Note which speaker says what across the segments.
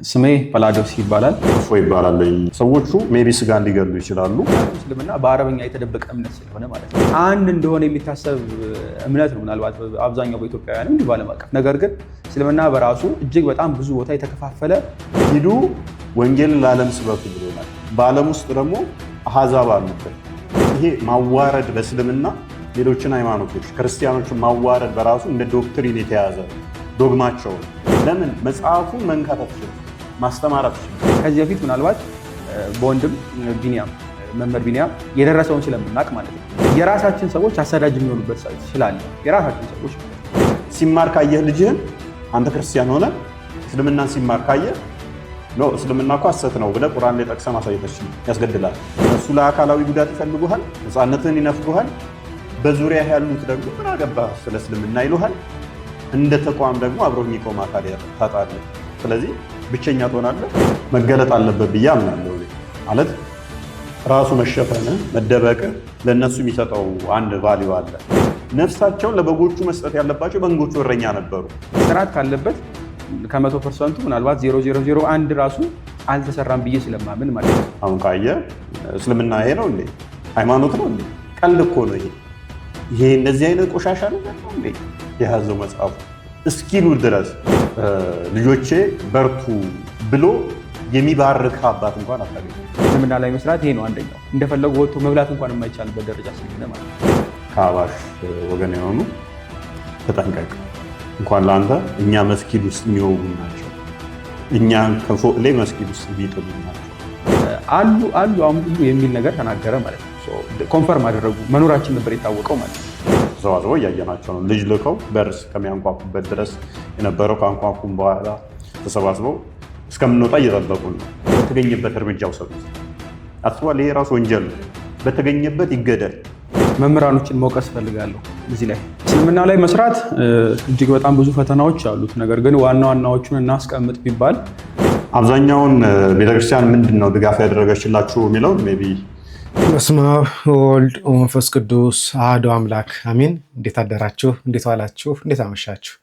Speaker 1: ስሜ ጳላዲዮስ ይባላል።
Speaker 2: እፎይ ይባላል። ሰዎቹ ሜቢ ስጋን ሊገሉ ይችላሉ።
Speaker 1: እስልምና በአረበኛ የተደበቀ እምነት ስለሆነ ማለት ነው። አንድ እንደሆነ የሚታሰብ እምነት ነው ምናልባት አብዛኛው በኢትዮጵያውያን እንዲህ ባለም አቀፍ። ነገር ግን እስልምና በራሱ እጅግ በጣም ብዙ ቦታ የተከፋፈለ
Speaker 2: ሂዱ ወንጌልን ለዓለም ስበኩ ብሎናል። በዓለም ውስጥ ደግሞ አሕዛብ አሉበት። ይሄ ማዋረድ በእስልምና ሌሎችን ሃይማኖቶች ክርስቲያኖችን ማዋረድ በራሱ እንደ ዶክትሪን የተያዘ ዶግማቸው ነው። ለምን መጽሐፉን መንካት አትችልም፣ ማስተማር አትችልም።
Speaker 1: ከዚህ በፊት ምናልባት በወንድም ቢኒያም መምህር ቢኒያም የደረሰውን ስለምናውቅ ማለት ነው የራሳችን ሰዎች አሳዳጅ የሚሆኑበት ስላለ የራሳችን ሰዎች
Speaker 2: ሲማር ካየህ ልጅህን አንተ ክርስቲያን ሆነ እስልምናን ሲማር ካየህ ነው እስልምና እኮ ሐሰት ነው ብለህ ቁርአን ላይ ጠቅሰህ ማሳየት ያስገድላል። እሱ ለአካላዊ ጉዳት ይፈልጉሃል፣ ነፃነትህን ይነፍጉሃል። በዙሪያ ያሉት ደግሞ ምን አገባህ ስለ እስልምና ይሉሃል። እንደ ተቋም ደግሞ አብሮ የሚቆም አካል ታጣለህ። ስለዚህ ብቸኛ ትሆናለህ። መገለጥ አለበት ብዬ አምናለሁ። ማለት ራሱ መሸፈን መደበቅ ለእነሱ የሚሰጠው አንድ ቫልዩ አለ። ነፍሳቸውን ለበጎቹ መስጠት ያለባቸው በጎቹ እረኛ ነበሩ።
Speaker 1: ስርዓት ካለበት ከ100% ምናልባት 0.001 ራሱ አልተሰራም ብዬ ስለማምን ማለት ነው።
Speaker 2: አሁን ካየህ እስልምና ይሄ ነው እንዴ? ሃይማኖት ነው እንዴ? ቀልድ እኮ ነው ይሄ እንደዚህ አይነት ቆሻሻ ነው እንዴ የያዘው መጽሐፉ እስኪሉ ድረስ ልጆቼ በርቱ ብሎ የሚባርክ አባት እንኳን አታገኝ።
Speaker 1: እስልምና ላይ መስራት ይሄ ነው አንደኛው። እንደፈለጉ ወጥቶ መብላት እንኳን የማይቻልበት ደረጃ ስለሆነ ማለት ነው።
Speaker 2: ከአባሽ ወገን የሆኑ ተጠንቀቅ። እንኳን ለአንተ እኛ መስጊድ ውስጥ የሚወጉ ናቸው። እኛ ከፎቅ ላይ መስጊድ ውስጥ የሚጥሉ ናቸው
Speaker 1: አሉ አሁን ሁሉ የሚል ነገር ተናገረ ማለት ነው። ኮንፈርም አደረጉ መኖራችን ነበር የታወቀው ማለት ነው።
Speaker 2: ተሰባስበው እያየናቸው ነው። ልጅ ልከው በርስ ከሚያንኳኩበት ድረስ የነበረው ከአንኳኩም በኋላ ተሰባስበው እስከምንወጣ እየጠበቁ ነው። በተገኘበት እርምጃ ውሰዱት። አስቧል። ይሄ ራሱ ወንጀል ነው። በተገኘበት ይገደል።
Speaker 1: መምህራኖችን መውቀስ እፈልጋለሁ እዚህ ላይ። እስልምና ላይ መስራት እጅግ በጣም ብዙ ፈተናዎች አሉት። ነገር ግን ዋና ዋናዎቹን እናስቀምጥ ቢባል
Speaker 2: አብዛኛውን ቤተክርስቲያን ምንድን ነው ድጋፍ ያደረገችላችሁ የሚለውን ሜይ ቢ
Speaker 3: በስመ አብ ወወልድ ወመንፈስ ቅዱስ አሐዱ አምላክ አሜን። እንዴት አደራችሁ? እንዴት ዋላችሁ? እንዴት አመሻችሁ?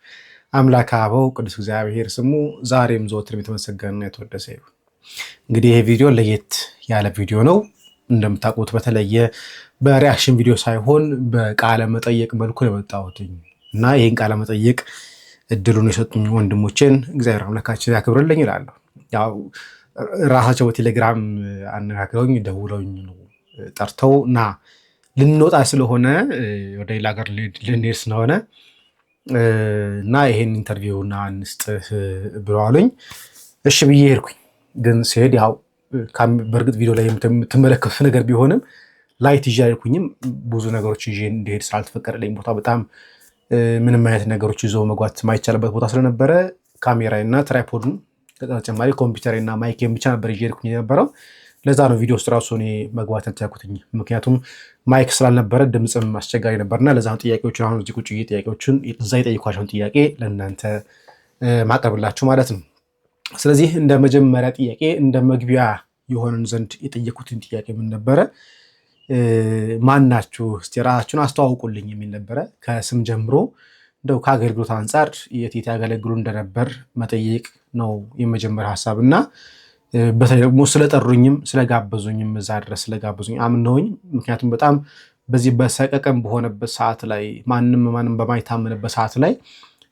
Speaker 3: አምላክ አበው ቅዱስ እግዚአብሔር ስሙ ዛሬም ዘወትርም የተመሰገነና የተወደሰ ይሁን። እንግዲህ ይሄ ቪዲዮ ለየት ያለ ቪዲዮ ነው። እንደምታውቁት በተለየ በሪያክሽን ቪዲዮ ሳይሆን በቃለ መጠየቅ መልኩ የመጣሁት እና ይህን ቃለ መጠየቅ እድሉን የሰጡኝ ወንድሞቼን እግዚአብሔር አምላካችን ያክብርልኝ እላለሁ። ያው ራሳቸው በቴሌግራም አነጋግረውኝ ደውለውኝ ነው ጠርተው እና ልንወጣ ስለሆነ ወደ ሌላ ሀገር ልንሄድ ስለሆነ እና ይሄን ኢንተርቪው እና እንስጥህ ብለዋሉኝ። እሺ ብዬ ሄድኩኝ። ግን ሲሄድ ያው በእርግጥ ቪዲዮ ላይ የምትመለከቱት ነገር ቢሆንም ላይት ይዤ አልሄድኩኝም። ብዙ ነገሮች ይዤ እንዲሄድ ስላልተፈቀደልኝ ቦታ በጣም ምንም አይነት ነገሮች ይዞ መግባት የማይቻልበት ቦታ ስለነበረ ካሜራ እና ትራይፖድን ተጨማሪ ኮምፒውተር እና ማይክ ብቻ ነበር ይዤ ሄድኩኝ የነበረው። ለዛ ነው ቪዲዮ ውስጥ ራሱ እኔ መግባት ያልቻልኩትኝ። ምክንያቱም ማይክ ስላልነበረ ድምፅም አስቸጋሪ ነበርና ለዛ ነው ጥያቄዎችን አሁን እዚህ ቁጭ ጥያቄዎችን እዛ የጠየኳቸውን ጥያቄ ለእናንተ ማቀርብላችሁ ማለት ነው። ስለዚህ እንደ መጀመሪያ ጥያቄ እንደ መግቢያ የሆነን ዘንድ የጠየኩትን ጥያቄ ምን ነበረ? ማን ናችሁ? እስቲ ራሳችሁን አስተዋውቁልኝ የሚል ነበረ። ከስም ጀምሮ እንደው ከአገልግሎት አንጻር የት ያገለግሉ እንደነበር መጠየቅ ነው የመጀመሪያ ሀሳብ እና በተለይ ደግሞ ስለጠሩኝም ስለጋበዙኝም እዛ ድረስ ስለጋበዙኝ አምነውኝ። ምክንያቱም በጣም በዚህ በሰቀቀም በሆነበት ሰዓት ላይ ማንም በማይታመንበት ሰዓት ላይ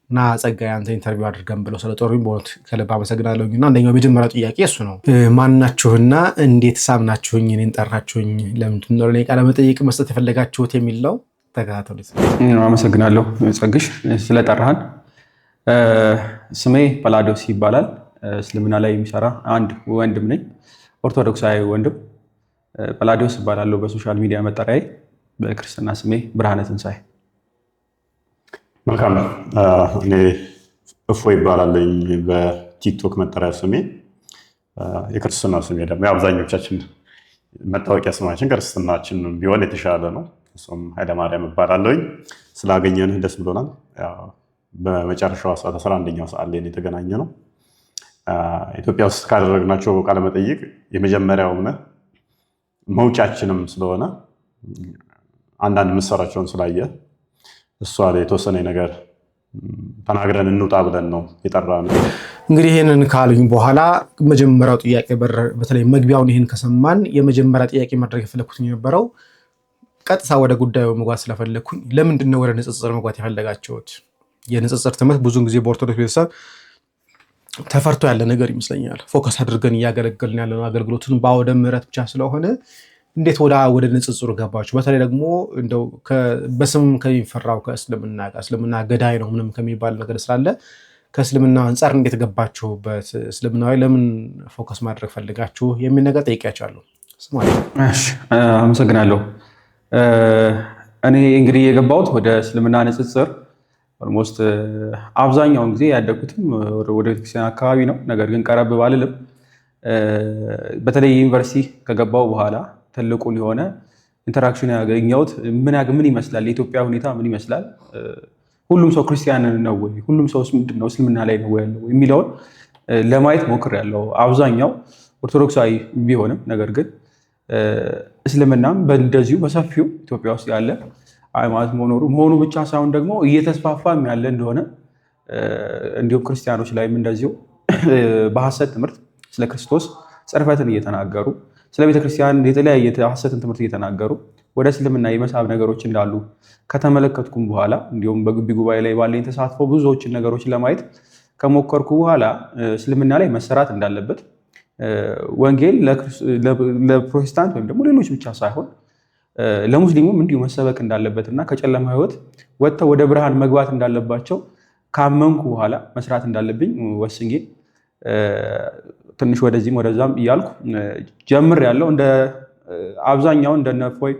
Speaker 3: እና ጸጋዬ አንተ ኢንተርቪው አድርገን ብለው ስለጠሩኝ በእውነት ከልብ አመሰግናለሁኝ። እና አንደኛው የመጀመሪያው ጥያቄ እሱ ነው። ማናችሁና እንዴት ሳምናችሁኝ እኔን ጠራችሁኝ? ለምንድን ነው ለእኔ ቃለ መጠይቅ መስጠት የፈለጋችሁት የሚል ነው። ተከታተሉት።
Speaker 1: አመሰግናለሁ ጸግሽ ስለጠራሃን። ስሜ ጳላዲዮስ ይባላል። እስልምና ላይ የሚሰራ አንድ ወንድም ነኝ። ኦርቶዶክሳዊ ወንድም ጳላዲዮስ እባላለሁ በሶሻል ሚዲያ መጠሪያዬ። በክርስትና ስሜ ብርሃነ ትንሣኤ።
Speaker 2: መልካም። እኔ እፎይ ይባላለኝ በቲክቶክ መጠሪያ ስሜ። የክርስትና ስሜ ደግሞ የአብዛኞቻችን መታወቂያ ስማችን ክርስትናችን ቢሆን የተሻለ ነው። እሱም ኃይለማርያም እባላለሁኝ። ስላገኘንህ ደስ ብሎናል። በመጨረሻው ሰዓት 11ኛው ሰዓት ላይ የተገናኘ ነው። ኢትዮጵያ ውስጥ ካደረግናቸው ቃለመጠይቅ የመጀመሪያው መውጫችንም ስለሆነ አንዳንድ ምሰራቸውን ስላየ እሷ ላይ የተወሰነ ነገር ተናግረን እንውጣ ብለን ነው የጠራነው።
Speaker 3: እንግዲህ ይህንን ካሉኝ በኋላ መጀመሪያው ጥያቄ በተለይ መግቢያውን ይህን ከሰማን የመጀመሪያ ጥያቄ ማድረግ የፈለግኩት የነበረው ቀጥታ ወደ ጉዳዩ መግባት ስለፈለግኩኝ ለምንድን ነው ወደ ንጽጽር መግባት የፈለጋችሁት? የንጽጽር ትምህርት ብዙውን ጊዜ በኦርቶዶክስ ቤተሰብ ተፈርቶ ያለ ነገር ይመስለኛል። ፎከስ አድርገን እያገለገልን ያለነው አገልግሎትን በአውደ ምሕረት ብቻ ስለሆነ እንዴት ወደ ንጽጽሩ ገባችሁ? በተለይ ደግሞ እንደው በስም ከሚፈራው ከእስልምና ገዳይ ነው ምንም ከሚባል ነገር ስላለ ከእስልምና አንጻር እንዴት ገባችሁበት? እስልምናዊ ለምን ፎከስ ማድረግ ፈልጋችሁ የሚል ነገር ጠይቄያቸዋለሁ።
Speaker 1: እሺ፣ አመሰግናለሁ። እኔ እንግዲህ የገባሁት ወደ እስልምና ንጽጽር ኦልሞስት አብዛኛውን ጊዜ ያደግኩትም ወደ ቤተክርስቲያን አካባቢ ነው። ነገር ግን ቀረብ ባልልም በተለይ ዩኒቨርሲቲ ከገባው በኋላ ትልቁን የሆነ ኢንተራክሽን ያገኘሁት ምን ይመስላል፣ የኢትዮጵያ ሁኔታ ምን ይመስላል፣ ሁሉም ሰው ክርስቲያን ነው ወይ፣ ሁሉም ሰው ምንድን ነው እስልምና ላይ ነው ያለው የሚለውን ለማየት ሞክሬያለሁ። አብዛኛው ኦርቶዶክሳዊ ቢሆንም ነገር ግን እስልምናም በእንደዚሁ በሰፊው ኢትዮጵያ ውስጥ ያለ ሃይማኖት መሆኑ ብቻ ሳይሆን ደግሞ እየተስፋፋም ያለ እንደሆነ እንዲሁም ክርስቲያኖች ላይም እንደዚሁ በሐሰት ትምህርት ስለ ክርስቶስ ጽርፈትን እየተናገሩ ስለ ቤተክርስቲያን የተለያየ ሐሰትን ትምህርት እየተናገሩ ወደ እስልምና የመሳብ ነገሮች እንዳሉ ከተመለከትኩም በኋላ እንዲሁም በግቢ ጉባኤ ላይ ባለኝ ተሳትፎ ብዙዎችን ነገሮች ለማየት ከሞከርኩ በኋላ እስልምና ላይ መሰራት እንዳለበት ወንጌል ለፕሮቴስታንት ወይም ደግሞ ሌሎች ብቻ ሳይሆን ለሙስሊሙም እንዲሁ መሰበክ እንዳለበትና ከጨለማ ሕይወት ወጥተው ወደ ብርሃን መግባት እንዳለባቸው ካመንኩ በኋላ መስራት እንዳለብኝ ወስኜ ትንሽ ወደዚህም ወደዛም እያልኩ ጀምር ያለው እንደ አብዛኛው እንደነ ፎይ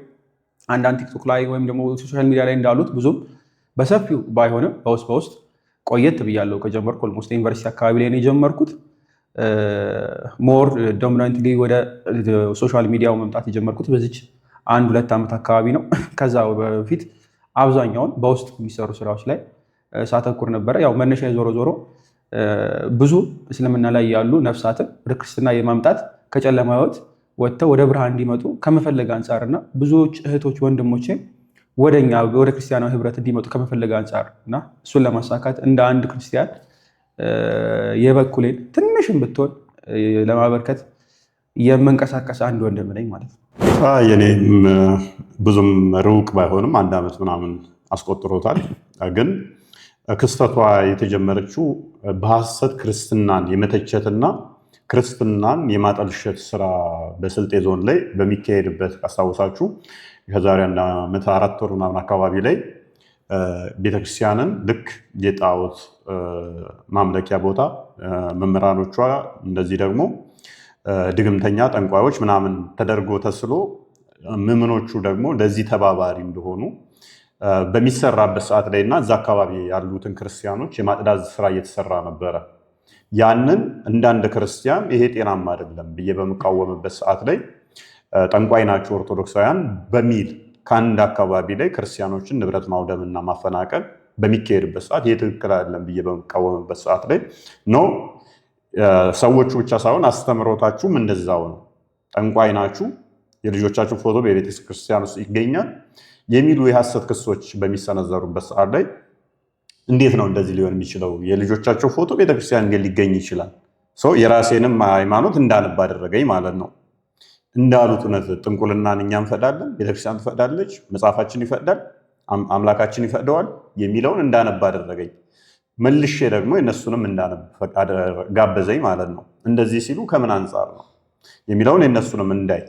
Speaker 1: አንዳንድ ቲክቶክ ላይ ወይም ደግሞ ሶሻል ሚዲያ ላይ እንዳሉት ብዙም በሰፊው ባይሆንም በውስጥ ቆየት ብያለሁ። ከጀመርኩ ኦልሞስት ዩኒቨርሲቲ አካባቢ ላይ ነው የጀመርኩት። ሞር ዶሚናንትሊ ወደ ሶሻል ሚዲያው መምጣት የጀመርኩት በዚች 1-2 ዓመት አካባቢ ነው። ከዛ በፊት አብዛኛውን በውስጥ የሚሰሩ ስራዎች ላይ ሳተኩር ነበረ። ያው መነሻ ዞሮ ብዙ እስልምና ላይ ያሉ ነፍሳትን ወደ ክርስትና የማምጣት ከጨለማ ሕይወት ወጥተው ወደ ብርሃን እንዲመጡ ከመፈለግ አንጻርና ብዙዎች እህቶች ወንድሞቼ ወደ ክርስቲያናዊ ህብረት እንዲመጡ ከመፈለግ አንጻር እና እሱን ለማሳካት እንደ አንድ ክርስቲያን የበኩሌን ትንሽም ብትሆን ለማበርከት የምንቀሳቀስ አንድ ወንድም ነኝ ማለት ነው።
Speaker 2: የኔም ብዙም ሩቅ ባይሆንም 1 ዓመት ምናምን አስቆጥሮታል። ግን ክስተቷ የተጀመረችው በሐሰት ክርስትናን የመተቸትና ክርስትናን የማጠልሸት ስራ በስልጤ ዞን ላይ በሚካሄድበት ካስታወሳችሁ ከዛሬ 1 ዓመት 4 ወር ምናምን አካባቢ ላይ ቤተክርስቲያንን ልክ የጣዖት ማምለኪያ ቦታ መምህራኖቿ እንደዚህ ደግሞ ድግምተኛ ጠንቋዮች ምናምን ተደርጎ ተስሎ ምዕመኖቹ ደግሞ ለዚህ ተባባሪ እንደሆኑ በሚሰራበት ሰዓት ላይ እና እዛ አካባቢ ያሉትን ክርስቲያኖች የማጽዳት ስራ እየተሰራ ነበረ። ያንን እንዳንድ ክርስቲያን ይሄ ጤናማ አይደለም ብዬ በመቃወምበት ሰዓት ላይ ጠንቋይ ናቸው ኦርቶዶክሳውያን በሚል ከአንድ አካባቢ ላይ ክርስቲያኖችን ንብረት ማውደምና ማፈናቀል በሚካሄድበት ሰዓት ይሄ ትክክል አይደለም ብዬ በመቃወምበት ሰዓት ላይ ነው ሰዎቹ ብቻ ሳይሆን አስተምሮታችሁም እንደዛው ነው፣ ጠንቋይ ናችሁ፣ የልጆቻችሁ ፎቶ በቤተ ክርስቲያን ውስጥ ይገኛል የሚሉ የሐሰት ክሶች በሚሰነዘሩበት ሰዓት ላይ እንዴት ነው እንደዚህ ሊሆን የሚችለው? የልጆቻቸው ፎቶ ቤተክርስቲያን ግን ሊገኝ ይችላል። ሰው የራሴንም ሃይማኖት እንዳነባ አደረገኝ ማለት ነው። እንዳሉት እውነት ጥንቁልናን እኛ እንፈቅዳለን፣ ቤተክርስቲያን ትፈቅዳለች፣ መጽሐፋችን ይፈቅዳል፣ አምላካችን ይፈቅደዋል የሚለውን እንዳነባ አደረገኝ። መልሼ ደግሞ የእነሱንም እንዳነብ ጋበዘኝ ማለት ነው። እንደዚህ ሲሉ ከምን አንጻር ነው የሚለውን የእነሱንም እንዳይ፣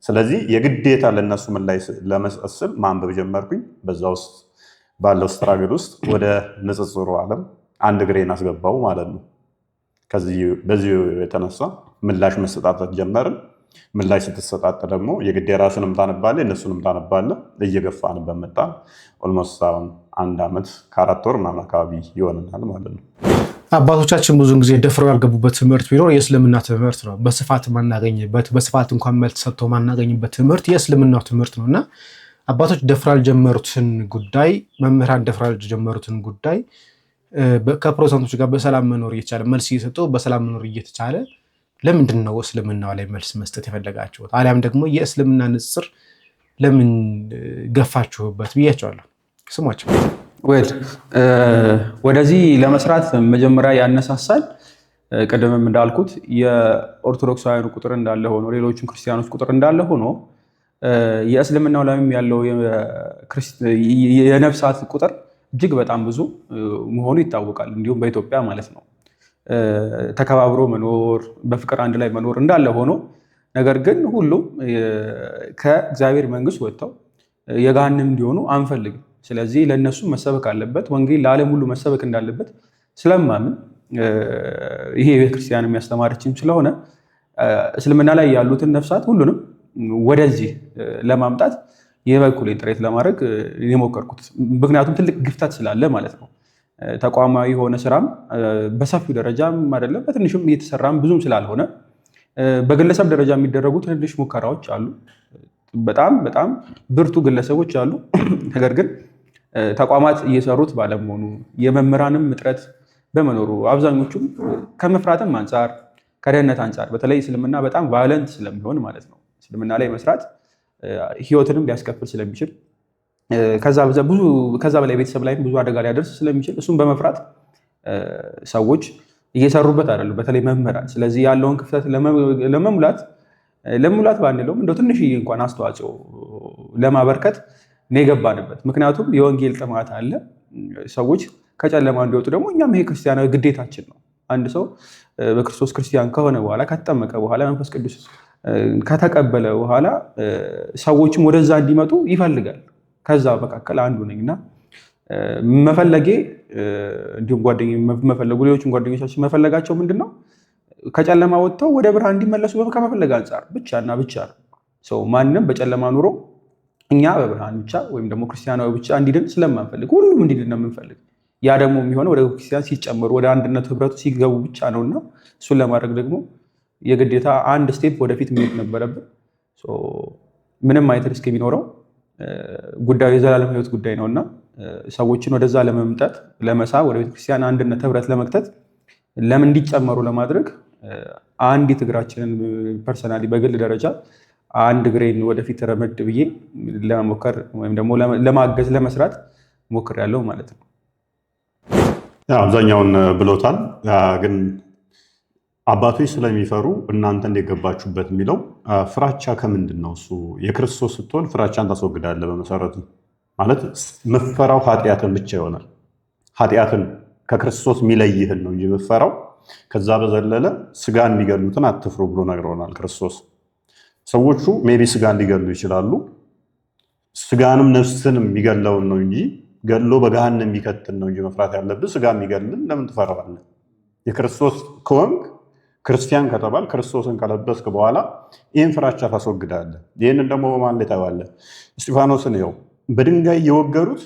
Speaker 2: ስለዚህ የግዴታ ለእነሱ ምን ላይ ለመስል ማንበብ ጀመርኩኝ። በዛ ውስጥ ባለው ስትራግል ውስጥ ወደ ንጽጽሩ ዓለም አንድ እግሬን አስገባው ማለት ነው። በዚህ የተነሳ ምላሽ መሰጣጠት ጀመርን። ምላሽ ስትሰጣጥ ደግሞ የግዴ ራስንም ታነባለህ እነሱንም ታነባለህ። እየገፋን በመጣን ኦልሞስት አሁን 1 ዓመት ከ4 ወር ምናምን አካባቢ ይሆንናል ማለት ነው።
Speaker 3: አባቶቻችን ብዙውን ጊዜ ደፍረው ያልገቡበት ትምህርት ቢኖር የእስልምና ትምህርት ነው። በስፋት ማናገኝበት በስፋት እንኳን መልስ ሰጥቶ ማናገኝበት ትምህርት የእስልምናው ትምህርት ነው እና አባቶች ደፍረው ያልጀመሩትን ጉዳይ መምህራን ደፍረው ያልጀመሩትን ጉዳይ ከፕሮቴስታንቶች ጋር በሰላም መኖር እየተቻለ መልስ እየሰጡ በሰላም መኖር እየተቻለ ለምንድን ነው እስልምናው ላይ መልስ መስጠት የፈለጋችሁት? አሊያም ደግሞ የእስልምና ንጽጽር ለምን ገፋችሁበት ብያቸዋለሁ። ስሟቸው።
Speaker 1: ወደዚህ ለመስራት መጀመሪያ ያነሳሳል ቅድምም እንዳልኩት የኦርቶዶክሳውያኑ ቁጥር እንዳለ ሆኖ ሌሎችም ክርስቲያኖች ቁጥር እንዳለ ሆኖ የእስልምናው ላይም ያለው የነፍሳት ቁጥር እጅግ በጣም ብዙ መሆኑ ይታወቃል። እንዲሁም በኢትዮጵያ ማለት ነው ተከባብሮ መኖር በፍቅር አንድ ላይ መኖር እንዳለ ሆኖ ነገር ግን ሁሉም ከእግዚአብሔር መንግስት ወጥተው የገሃነም እንዲሆኑ አንፈልግም። ስለዚህ ለእነሱ መሰበክ አለበት፣ ወንጌል ለዓለም ሁሉ መሰበክ እንዳለበት ስለማምን ይሄ ቤተክርስቲያን የሚያስተማረችም ስለሆነ እስልምና ላይ ያሉትን ነፍሳት ሁሉንም ወደዚህ ለማምጣት የበኩሌን ጥረት ለማድረግ የሞከርኩት ምክንያቱም ትልቅ ግፍተት ስላለ ማለት ነው። ተቋማዊ የሆነ ስራም በሰፊው ደረጃም አይደለም በትንሹም እየተሰራም ብዙም ስላልሆነ በግለሰብ ደረጃ የሚደረጉ ትንሽ ሙከራዎች አሉ። በጣም በጣም ብርቱ ግለሰቦች አሉ። ነገር ግን ተቋማት እየሰሩት ባለመሆኑ የመምህራንም እጥረት በመኖሩ አብዛኞቹም ከመፍራትም አንጻር ከደህንነት አንጻር በተለይ እስልምና በጣም ቫዮለንት ስለሚሆን ማለት ነው እስልምና ላይ መስራት ህይወትንም ሊያስከፍል ስለሚችል ከዛ በላይ ቤተሰብ ላይም ብዙ አደጋ ሊያደርስ ስለሚችል እሱም በመፍራት ሰዎች እየሰሩበት አይደሉም፣ በተለይ መምህራን። ስለዚህ ያለውን ክፍተት ለመሙላት ባንለውም እንደው ትንሽዬ እንኳን አስተዋጽኦ ለማበርከት ነው የገባንበት። ምክንያቱም የወንጌል ጥማት አለ። ሰዎች ከጨለማ እንዲወጡ ደግሞ እኛም ይሄ ክርስቲያናዊ ግዴታችን ነው። አንድ ሰው በክርስቶስ ክርስቲያን ከሆነ በኋላ ከተጠመቀ በኋላ መንፈስ ቅዱስ ከተቀበለ በኋላ ሰዎችም ወደዛ እንዲመጡ ይፈልጋል። ከዛ መካከል አንዱ ነኝና መፈለጌ እንዲሁም መፈለጉ ሌሎችም ጓደኞቻችን መፈለጋቸው ምንድን ነው? ከጨለማ ወጥተው ወደ ብርሃን እንዲመለሱ ከመፈለግ አንጻር ብቻና ብቻ ነው። ማንም በጨለማ ኑሮ እኛ በብርሃን ብቻ ወይም ደግሞ ክርስቲያናዊ ብቻ እንዲድን ስለማንፈልግ ሁሉም እንዲድን ነው የምንፈልግ። ያ ደግሞ የሚሆነው ወደ ክርስቲያን ሲጨመሩ ወደ አንድነት ህብረቱ ሲገቡ ብቻ ነውና እሱን ለማድረግ ደግሞ የግዴታ አንድ ስቴፕ ወደፊት መሄድ ነበረብን። ምንም አይነት ሪስክ ቢኖረው ጉዳዩ የዘላለም ህይወት ጉዳይ ነውና ሰዎችን ወደዛ ለመምጠት ለመሳብ ወደ ቤተክርስቲያን አንድነት ህብረት ለመክተት ለምን እንዲጨመሩ ለማድረግ አንዲት እግራችንን ፐርሰናሊ በግል ደረጃ አንድ እግሬን ወደፊት ረመድ ብዬ ለመሞከር ወይም ደግሞ ለማገዝ ለመስራት ሞክሬያለሁ ማለት ነው።
Speaker 2: አብዛኛውን ብሎታል። ግን አባቶች ስለሚፈሩ እናንተ እንደገባችሁበት የሚለው ፍራቻ ከምንድን ነው? እሱ የክርስቶስ ስትሆን ፍራቻን ታስወግዳለህ። በመሰረቱ ማለት ምፈራው ኃጢአትን ብቻ ይሆናል። ኃጢአትን ከክርስቶስ የሚለይህን ነው እንጂ ምፈራው ከዛ በዘለለ ስጋን የሚገሉትን አትፍሩ ብሎ ነግረውናል ክርስቶስ። ሰዎቹ ሜቢ ስጋን ሊገሉ ይችላሉ። ስጋንም ነፍስንም የሚገለውን ነው እንጂ ገሎ በገሃነም የሚከትን ነው እንጂ መፍራት ያለብህ ስጋ የሚገልን ለምን ትፈራዋለህ? የክርስቶስ ከወንክ ክርስቲያን ከተባል ክርስቶስን ከለበስክ በኋላ ይህን ፍራቻ ታስወግዳለህ። ይህንን ደግሞ በማን ላይ ታየዋለህ? እስጢፋኖስን ይኸው በድንጋይ የወገሩት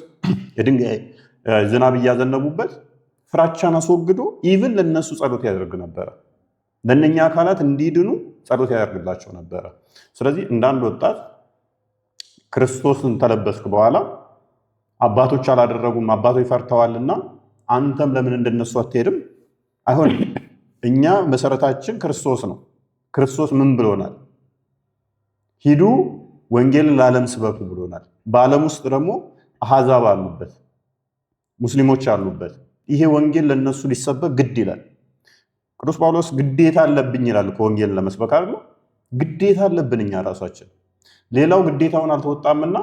Speaker 2: የድንጋይ ዝናብ እያዘነቡበት ፍራቻን አስወግዶ ኢቭን ለነሱ ጸሎት ያደርግ ነበረ። ለእነኛ አካላት እንዲድኑ ጸሎት ያደርግላቸው ነበረ። ስለዚህ እንዳንድ ወጣት ክርስቶስን ተለበስክ በኋላ አባቶች አላደረጉም፣ አባቶች ፈርተዋልና አንተም ለምን እንደነሱ አትሄድም? አይሆንም። እኛ መሰረታችን ክርስቶስ ነው። ክርስቶስ ምን ብሎናል? ሂዱ ወንጌልን ለዓለም ስበኩ ብሎናል። በዓለም ውስጥ ደግሞ አሕዛብ አሉበት፣ ሙስሊሞች አሉበት። ይሄ ወንጌል ለነሱ ሊሰበክ ግድ ይላል። ቅዱስ ጳውሎስ ግዴታ አለብኝ ይላል። ከወንጌልን ለመስበክ አይደል? ግዴታ አለብን እኛ ራሳችን። ሌላው ግዴታውን አልተወጣምና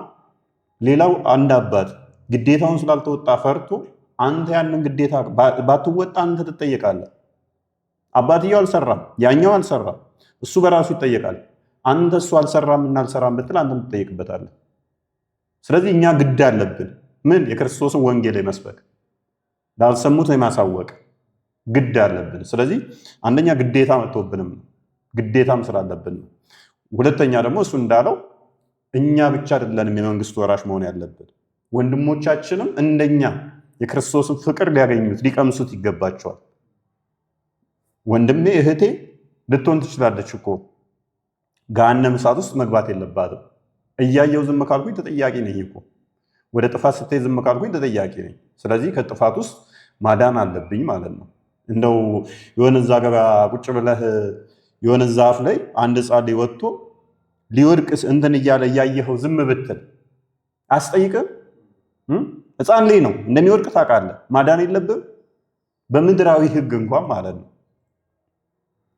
Speaker 2: ሌላው አንድ አባት ግዴታውን ስላልተወጣ ፈርቶ አንተ ያንን ግዴታ ባትወጣ አንተ ትጠየቃለህ። አባትየው አልሰራም፣ ያኛው አልሰራም፣ እሱ በራሱ ይጠየቃል። አንተ እሱ አልሰራም እና አልሰራም ብትል አንተም ትጠየቅበታለህ። ስለዚህ እኛ ግድ አለብን ምን? የክርስቶስን ወንጌል የመስበክ ላልሰሙት የማሳወቅ ግድ አለብን። ስለዚህ አንደኛ ግዴታ መጥቶብንም ግዴታም ስላለብን ነው። ሁለተኛ ደግሞ እሱ እንዳለው እኛ ብቻ አይደለንም የመንግስቱ ወራሽ መሆን ያለብን፣ ወንድሞቻችንም እንደኛ የክርስቶስን ፍቅር ሊያገኙት ሊቀምሱት ይገባቸዋል። ወንድሜ እህቴ ልትሆን ትችላለች እኮ ገሃነመ እሳት ውስጥ መግባት የለባትም። እያየው ዝም ካልኩኝ ተጠያቂ ነኝ እኮ። ወደ ጥፋት ስትሄድ ዝም ካልኩኝ ተጠያቂ ነኝ። ስለዚህ ከጥፋት ውስጥ ማዳን አለብኝ ማለት ነው። እንደው የሆነ እዛ ገበያ ቁጭ ብለህ የሆነ ዛፍ ላይ አንድ ሕፃን ልጅ ወጥቶ ሊወድቅ እንትን እያለ እያየኸው ዝም ብትል አስጠይቅም? ሕፃን ልጅ ነው እንደሚወድቅ ታውቃለህ። ማዳን የለብህም በምድራዊ ሕግ እንኳን ማለት ነው።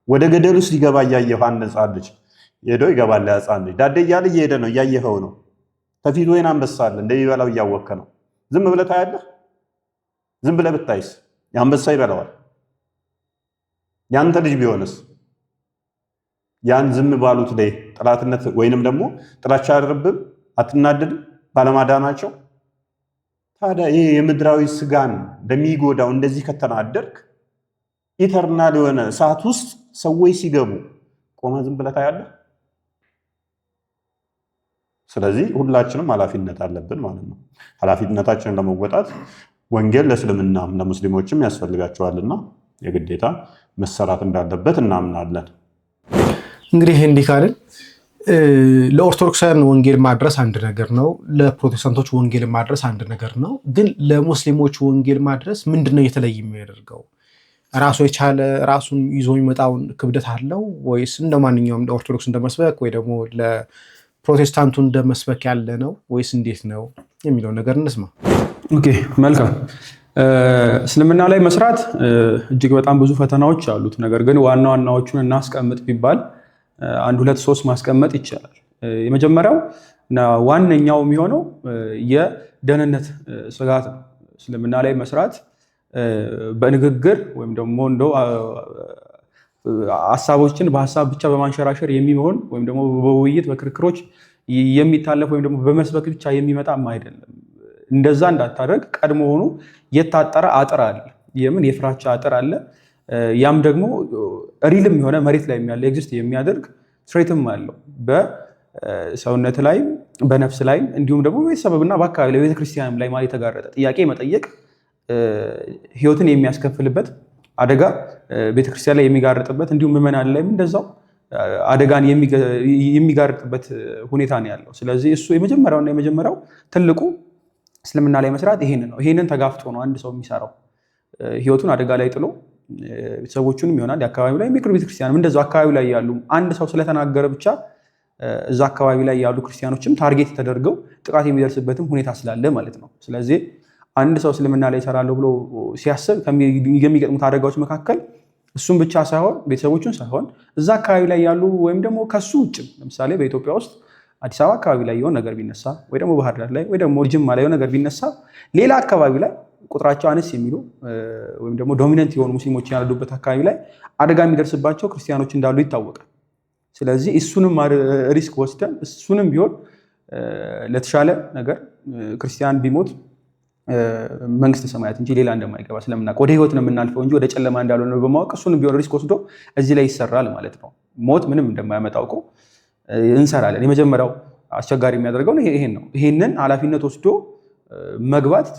Speaker 2: ወደ ገደል ውስጥ ሊገባ እያየኸው አንድ ሕፃን ልጅ ሄዶ ይገባል። ሕፃን ልጅ ዳዴ እያለ እየሄደ ነው፣ እያየኸው ነው። ከፊቱ ወይን አንበሳ አለ እንደሚበላው እያወቅህ ነው። ዝም ብለህ ታያለህ? ዝም ብለህ ብታይስ አንበሳ ይበላዋል። ያንተ ልጅ ቢሆንስ? ያን ዝም ባሉት ላይ ጥላትነት ወይንም ደግሞ ጥላቻ አያድርብህም? አትናደድም ባለማዳናቸው? ታዲያ ይሄ የምድራዊ ስጋን እንደሚጎዳው እንደዚህ ከተናደድክ ኢተርናል የሆነ እሳት ውስጥ ሰዎች ሲገቡ ቆመ ዝም ብለህ ታያለህ? ስለዚህ ሁላችንም ኃላፊነት አለብን ማለት ነው። ኃላፊነታችንን ለመወጣት ወንጌል ለእስልምናም ለሙስሊሞችም ያስፈልጋቸዋልና የግዴታ መሰራት እንዳለበት እናምናለን።
Speaker 3: እንግዲህ እንዲህ ካልን ለኦርቶዶክሳውያን ወንጌል ማድረስ አንድ ነገር ነው፣ ለፕሮቴስታንቶች ወንጌል ማድረስ አንድ ነገር ነው። ግን ለሙስሊሞች ወንጌል ማድረስ ምንድነው የተለየ የሚያደርገው? ራሱ የቻለ ራሱን ይዞ የሚመጣውን ክብደት አለው ወይስ እንደ ማንኛውም ለኦርቶዶክስ እንደመስበክ ወይ ደግሞ ለፕሮቴስታንቱ እንደመስበክ ያለ ነው ወይስ እንዴት ነው የሚለው ነገር እንስማ።
Speaker 1: ኦኬ መልካም። እስልምና ላይ መስራት እጅግ በጣም ብዙ ፈተናዎች አሉት። ነገር ግን ዋና ዋናዎቹን እናስቀምጥ ቢባል አንድ ሁለት ሶስት ማስቀመጥ ይቻላል። የመጀመሪያው እና ዋነኛው የሚሆነው የደህንነት ስጋት ነው። እስልምና ላይ መስራት በንግግር ወይም ደግሞ እንደው ሐሳቦችን በሐሳብ ብቻ በማንሸራሸር የሚሆን ወይም ደግሞ በውይይት በክርክሮች የሚታለፍ ወይም ደግሞ በመስበክ ብቻ የሚመጣም አይደለም። እንደዛ እንዳታደርግ ቀድሞ ሆኖ የታጠረ አጥር አለ። የምን የፍራቻ አጥር አለ። ያም ደግሞ ሪልም የሆነ መሬት ላይ ያለ ኤግዚስት የሚያደርግ ትሬትም አለው በሰውነት ላይ በነፍስ ላይ እንዲሁም ደግሞ በቤተሰብና በአካባቢ ላይ ቤተክርስቲያንም ላይ ማለት የተጋረጠ ጥያቄ መጠየቅ ህይወትን የሚያስከፍልበት አደጋ ቤተክርስቲያን ላይ የሚጋርጥበት እንዲሁም ምዕመናን ላይም እንደዛው አደጋን የሚጋርጥበት ሁኔታ ነው ያለው። ስለዚህ እሱ የመጀመሪያው ትልቁ እስልምና ላይ መስራት ይሄንን ነው። ይሄንን ተጋፍጦ ነው አንድ ሰው የሚሰራው። ህይወቱን አደጋ ላይ ጥሎ ቤተሰቦቹንም ይሆናል የአካባቢ ላይ የሚክሩ ቤተክርስቲያንም እንደዛው አካባቢ ላይ ያሉ አንድ ሰው ስለተናገረ ብቻ እዛ አካባቢ ላይ ያሉ ክርስቲያኖችም ታርጌት ተደርገው ጥቃት የሚደርስበትም ሁኔታ ስላለ ማለት ነው። ስለዚህ አንድ ሰው እስልምና ላይ ይሰራለሁ ብሎ ሲያስብ የሚገጥሙት አደጋዎች መካከል እሱም ብቻ ሳይሆን ቤተሰቦቹን ሳይሆን እዛ አካባቢ ላይ ያሉ ወይም ደግሞ ከሱ ውጭ ለምሳሌ በኢትዮጵያ ውስጥ አዲስ አበባ አካባቢ ላይ የሆነ ነገር ቢነሳ ወይ ደግሞ ባህር ዳር ላይ ወይ ደግሞ ጅማ ላይ የሆነ ነገር ቢነሳ ሌላ አካባቢ ላይ ቁጥራቸው አነስ የሚሉ ወይም ደግሞ ዶሚነንት የሆኑ ሙስሊሞች ያሉበት አካባቢ ላይ አደጋ የሚደርስባቸው ክርስቲያኖች እንዳሉ ይታወቃል። ስለዚህ እሱንም ሪስክ ወስደን እሱንም ቢሆን ለተሻለ ነገር ክርስቲያን ቢሞት መንግስተ ሰማያት እንጂ ሌላ እንደማይገባ ስለምናውቅ ወደ ህይወት ነው የምናልፈው እንጂ ወደ ጨለማ እንዳልሆነ በማወቅ እሱንም ቢሆን ሪስክ ወስዶ እዚህ ላይ ይሰራል ማለት ነው። ሞት ምንም እንደማያመጣ አውቆ እንሰራለን። የመጀመሪያው አስቸጋሪ የሚያደርገው ይሄን ነው። ይሄንን ኃላፊነት ወስዶ መግባት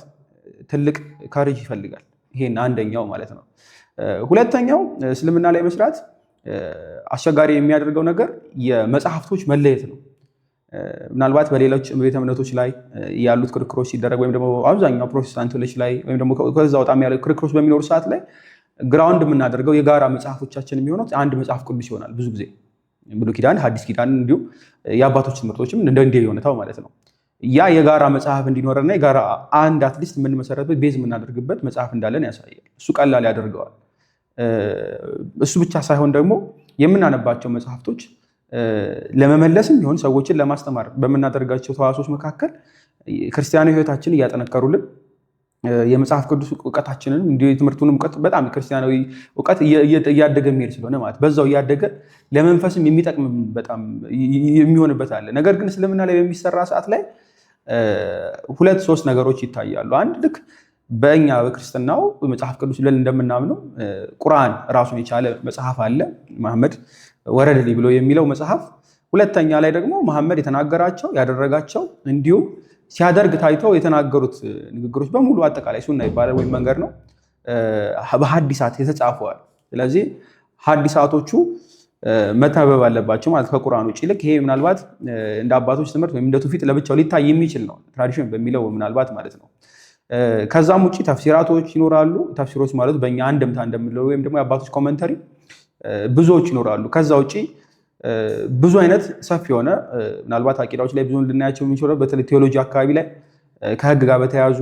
Speaker 1: ትልቅ ካሬጅ ይፈልጋል። ይሄን አንደኛው ማለት ነው። ሁለተኛው እስልምና ላይ መስራት አስቸጋሪ የሚያደርገው ነገር የመጽሐፍቶች መለየት ነው። ምናልባት በሌሎች ቤተ እምነቶች ላይ ያሉት ክርክሮች ሲደረግ ወይም ደግሞ አብዛኛው ፕሮቴስታንቶች ላይ ወይም ደግሞ ከዛ ወጣም ያለ ክርክሮች በሚኖሩ ሰዓት ላይ ግራውንድ የምናደርገው የጋራ መጽሐፎቻችን የሚሆኑት አንድ መጽሐፍ ቅዱስ ይሆናል። ብዙ ጊዜ ብሉይ ኪዳን፣ ሐዲስ ኪዳን እንዲሁም የአባቶች ትምህርቶችም እንደ ሁኔታው ማለት ነው። ያ የጋራ መጽሐፍ እንዲኖረና የጋራ አንድ አትሊስት የምንመሰረትበት ቤዝ የምናደርግበት መጽሐፍ እንዳለን ያሳያል። እሱ ቀላል ያደርገዋል። እሱ ብቻ ሳይሆን ደግሞ የምናነባቸው መጽሐፍቶች ለመመለስም ቢሆን ሰዎችን ለማስተማር በምናደርጋቸው ተዋሶች መካከል ክርስቲያናዊ ሕይወታችንን እያጠነከሩልን የመጽሐፍ ቅዱስ እውቀታችንን እንዲሁ የትምህርቱን እውቀት በጣም ክርስቲያናዊ እውቀት እያደገ የሚሄድ ስለሆነ ማለት በዛው እያደገ ለመንፈስም የሚጠቅም በጣም የሚሆንበት አለ። ነገር ግን እስልምና ላይ በሚሰራ ሰዓት ላይ ሁለት ሶስት ነገሮች ይታያሉ። አንድ ልክ በእኛ በክርስትናው መጽሐፍ ቅዱስ ብለን እንደምናምነው ቁርአን ራሱን የቻለ መጽሐፍ አለ፣ መሐመድ ወረደልኝ ብሎ የሚለው መጽሐፍ። ሁለተኛ ላይ ደግሞ መሐመድ የተናገራቸው ያደረጋቸው እንዲሁም ሲያደርግ ታይቶ የተናገሩት ንግግሮች በሙሉ አጠቃላይ ሱና ይባላል ወይም መንገድ ነው፣ በሐዲሳት የተጻፈዋል። ስለዚህ ሐዲሳቶቹ መተነበብ አለባቸው ማለት ከቁርአን ውጭ። ልክ ይሄ ምናልባት እንደ አባቶች ትምህርት ወይም እንደ ትውፊት ለብቻው ሊታይ የሚችል ነው፣ ትራዲሽን በሚለው ምናልባት ማለት ነው። ከዛም ውጭ ተፍሲራቶች ይኖራሉ። ተፍሲሮች ማለት በእኛ አንድምታ እንደምንለው ወይም ደግሞ የአባቶች ኮመንተሪ ብዙዎች ይኖራሉ። ከዛ ውጭ ብዙ አይነት ሰፊ የሆነ ምናልባት አቂዳዎች ላይ ብዙ ልናያቸው የምንችለው በተለይ ቴዎሎጂ አካባቢ ላይ ከህግ ጋር በተያያዙ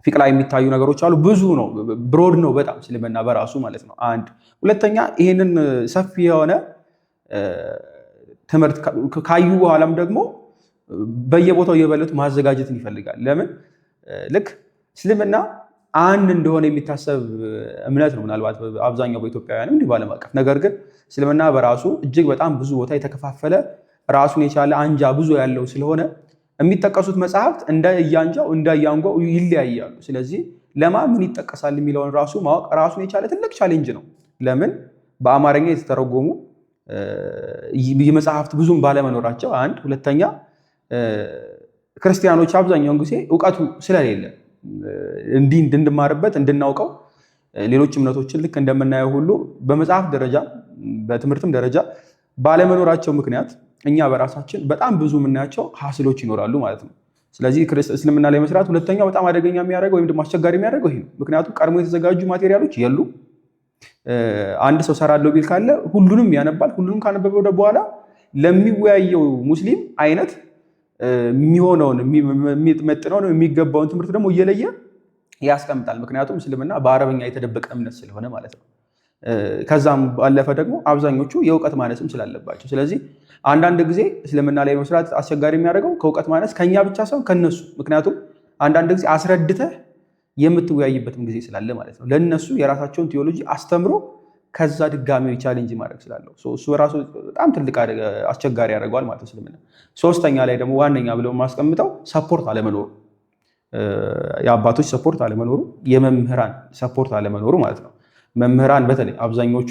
Speaker 1: ፊቅ ላይ የሚታዩ ነገሮች አሉ። ብዙ ነው፣ ብሮድ ነው በጣም እስልምና በራሱ ማለት ነው። አንድ ሁለተኛ ይሄንን ሰፊ የሆነ ትምህርት ካዩ በኋላም ደግሞ በየቦታው እየበለጡ ማዘጋጀትን ይፈልጋል። ለምን ልክ እስልምና አንድ እንደሆነ የሚታሰብ እምነት ነው ምናልባት አብዛኛው በኢትዮጵያውያንም እንዲህ ባለም አቀፍ። ነገር ግን እስልምና በራሱ እጅግ በጣም ብዙ ቦታ የተከፋፈለ ራሱን የቻለ አንጃ ብዙ ያለው ስለሆነ የሚጠቀሱት መጽሐፍት እንደ እያንጃው እንደ እያንጓው ይለያያሉ። ስለዚህ ለማ ምን ይጠቀሳል የሚለውን ራሱ ማወቅ ራሱን የቻለ ትልቅ ቻሌንጅ ነው። ለምን በአማርኛ የተተረጎሙ የመጽሐፍት ብዙም ባለመኖራቸው አንድ፣ ሁለተኛ ክርስቲያኖች አብዛኛውን ጊዜ እውቀቱ ስለሌለ እንዲህ እንድንማርበት እንድናውቀው ሌሎች እምነቶችን ልክ እንደምናየው ሁሉ በመጽሐፍ ደረጃ በትምህርትም ደረጃ ባለመኖራቸው ምክንያት እኛ በራሳችን በጣም ብዙ የምናያቸው ሀስሎች ይኖራሉ ማለት ነው። ስለዚህ እስልምና ላይ መስራት ሁለተኛው በጣም አደገኛ የሚያደርገው ወይም ደግሞ አስቸጋሪ የሚያደርገው ይሄ ነው። ምክንያቱም ቀድሞ የተዘጋጁ ማቴሪያሎች የሉ። አንድ ሰው ሰራለው ቢል ካለ ሁሉንም ያነባል። ሁሉንም ካነበበ በኋላ ለሚወያየው ሙስሊም አይነት የሚሆነውን የሚመጥነውን የሚገባውን ትምህርት ደግሞ እየለየ ያስቀምጣል። ምክንያቱም እስልምና በአረበኛ የተደበቀ እምነት ስለሆነ ማለት ነው። ከዛም ባለፈ ደግሞ አብዛኞቹ የእውቀት ማነስም ስላለባቸው፣ ስለዚህ አንዳንድ ጊዜ እስልምና ላይ መስራት አስቸጋሪ የሚያደርገው ከእውቀት ማነስ ከኛ ብቻ ሳይሆን ከነሱ። ምክንያቱም አንዳንድ ጊዜ አስረድተህ የምትወያይበትም ጊዜ ስላለ ማለት ነው። ለእነሱ የራሳቸውን ቴዎሎጂ አስተምሮ ከዛ ድጋሚ ቻሌንጅ ማድረግ ስላለው እሱ በራሱ በጣም ትልቅ አስቸጋሪ ያደርገዋል ማለት ነው እስልምና። ሶስተኛ ላይ ደግሞ ዋነኛ ብለው ማስቀምጠው ሰፖርት አለመኖሩ፣ የአባቶች ሰፖርት አለመኖሩ፣ የመምህራን ሰፖርት አለመኖሩ ማለት ነው። መምህራን በተለይ አብዛኞቹ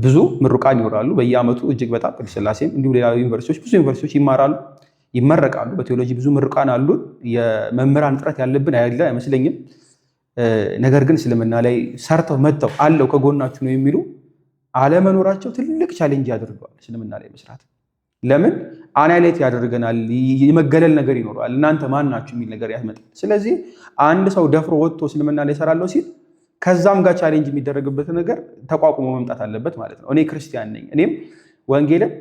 Speaker 1: ብዙ ምሩቃን ይኖራሉ በየዓመቱ እጅግ በጣም ቅድስት ሥላሴም እንዲሁም ሌላ ዩኒቨርሲቲዎች ብዙ ዩኒቨርሲቲዎች ይመረቃሉ። በቴዎሎጂ ብዙ ምሩቃን አሉን። የመምህራን እጥረት ያለብን አይመስለኝም። ነገር ግን እስልምና ላይ ሰርተው መጥተው አለው ከጎናችሁ ነው የሚሉ አለመኖራቸው ትልቅ ቻሌንጅ ያደርገዋል እስልምና ላይ መስራት። ለምን አናይሌት ያደርገናል፣ የመገለል ነገር ይኖረዋል። እናንተ ማን ናችሁ የሚል ነገር ያመጣል። ስለዚህ አንድ ሰው ደፍሮ ወጥቶ እስልምና ላይ እሰራለሁ ሲል ከዛም ጋር ቻሌንጅ የሚደረግበት ነገር ተቋቁሞ መምጣት አለበት ማለት ነው። እኔ ክርስቲያን ነኝ፣ እኔም ወንጌልን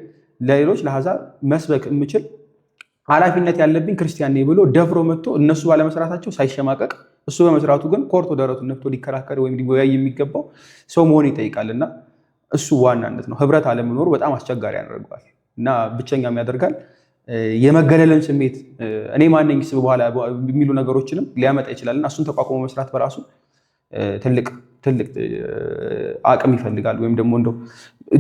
Speaker 1: ለሌሎች ለአሕዛብ መስበክ የምችል ኃላፊነት ያለብኝ ክርስቲያን ነኝ ብሎ ደፍሮ መጥቶ እነሱ ባለመስራታቸው ሳይሸማቀቅ እሱ በመስራቱ ግን ኮርቶ ደረቱን ነፍቶ ሊከራከር ወይም ሊወያይ የሚገባው ሰው መሆን ይጠይቃልና እሱ ዋናነት ነው። ህብረት አለመኖሩ በጣም አስቸጋሪ ያደርገዋል እና ብቸኛም ያደርጋል። የመገለልን ስሜት እኔ ማነኝ በኋላ የሚሉ ነገሮችንም ሊያመጣ ይችላልና እሱን ተቋቁሞ መስራት በራሱ ትልቅ አቅም ይፈልጋል፣ ወይም ደግሞ እንደው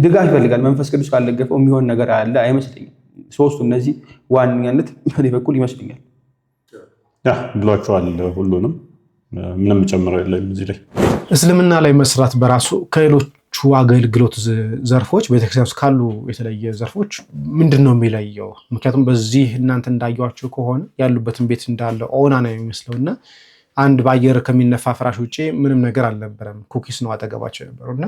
Speaker 1: ድጋፍ ይፈልጋል። መንፈስ ቅዱስ ካልደገፈው የሚሆን ነገር አለ አይመስለኝም። ሶስቱ እነዚህ ዋነኛነት በኔ በኩል ይመስለኛል።
Speaker 2: ብሏቸዋል። ሁሉንም ምንም ጨምረው የለም እዚህ ላይ።
Speaker 3: እስልምና ላይ መስራት በራሱ ከሌሎቹ አገልግሎት ዘርፎች ቤተክርስቲያን ውስጥ ካሉ የተለየ ዘርፎች ምንድን ነው የሚለየው? ምክንያቱም በዚህ እናንተ እንዳያችሁ ከሆነ ያሉበትን ቤት እንዳለ ኦና ነው የሚመስለው እና አንድ በአየር ከሚነፋ ፍራሽ ውጭ ምንም ነገር አልነበረም። ኩኪስ ነው አጠገባቸው የነበረው እና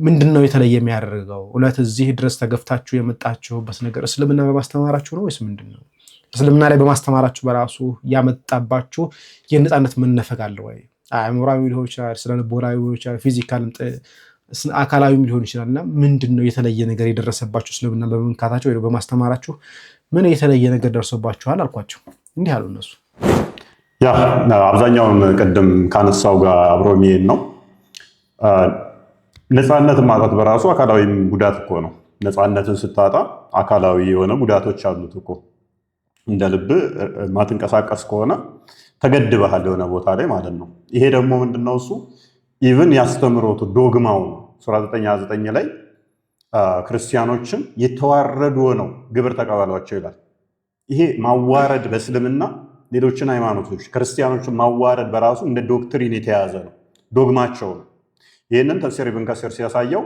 Speaker 3: ምንድን ነው የተለየ የሚያደርገው? እውነት እዚህ ድረስ ተገፍታችሁ የመጣችሁበት ነገር እስልምና በማስተማራችሁ ነው ወይስ ምንድን ነው? እስልምና ላይ በማስተማራችሁ በራሱ ያመጣባችሁ የነፃነት መነፈግ አለ ወይ? አእምሯዊ ሊሆን ይችላል፣ ስነልቦናዊ ሊሆን ይችላል፣ ፊዚካል አካላዊም ሊሆን ይችላል እና ምንድን ነው የተለየ ነገር የደረሰባችሁ እስልምና በመንካታችሁ ወይ በማስተማራችሁ ምን የተለየ ነገር ደርሶባችኋል አልኳቸው። እንዲህ አሉ እነሱ።
Speaker 2: አብዛኛውን ቅድም ካነሳው ጋር አብሮ የሚሄድ ነው። ነፃነት ማጣት በራሱ አካላዊ ጉዳት እኮ ነው። ነፃነትን ስታጣ አካላዊ የሆነ ጉዳቶች አሉት እኮ። እንደ ልብ ማትንቀሳቀስ ከሆነ ተገድበሃል የሆነ ቦታ ላይ ማለት ነው። ይሄ ደግሞ ምንድነው እሱ ኢቭን ያስተምሮቱ ዶግማው ሱራ 9:9 ላይ ክርስቲያኖችን የተዋረዱ ነው ግብር ተቀበሏቸው ይላል። ይሄ ማዋረድ በእስልምና ሌሎችን ሃይማኖቶች ክርስቲያኖችን ማዋረድ በራሱ እንደ ዶክትሪን የተያዘ ነው፣ ዶግማቸው ነው። ይህንን ተፍሲር ኢብን ከሲር ሲያሳየው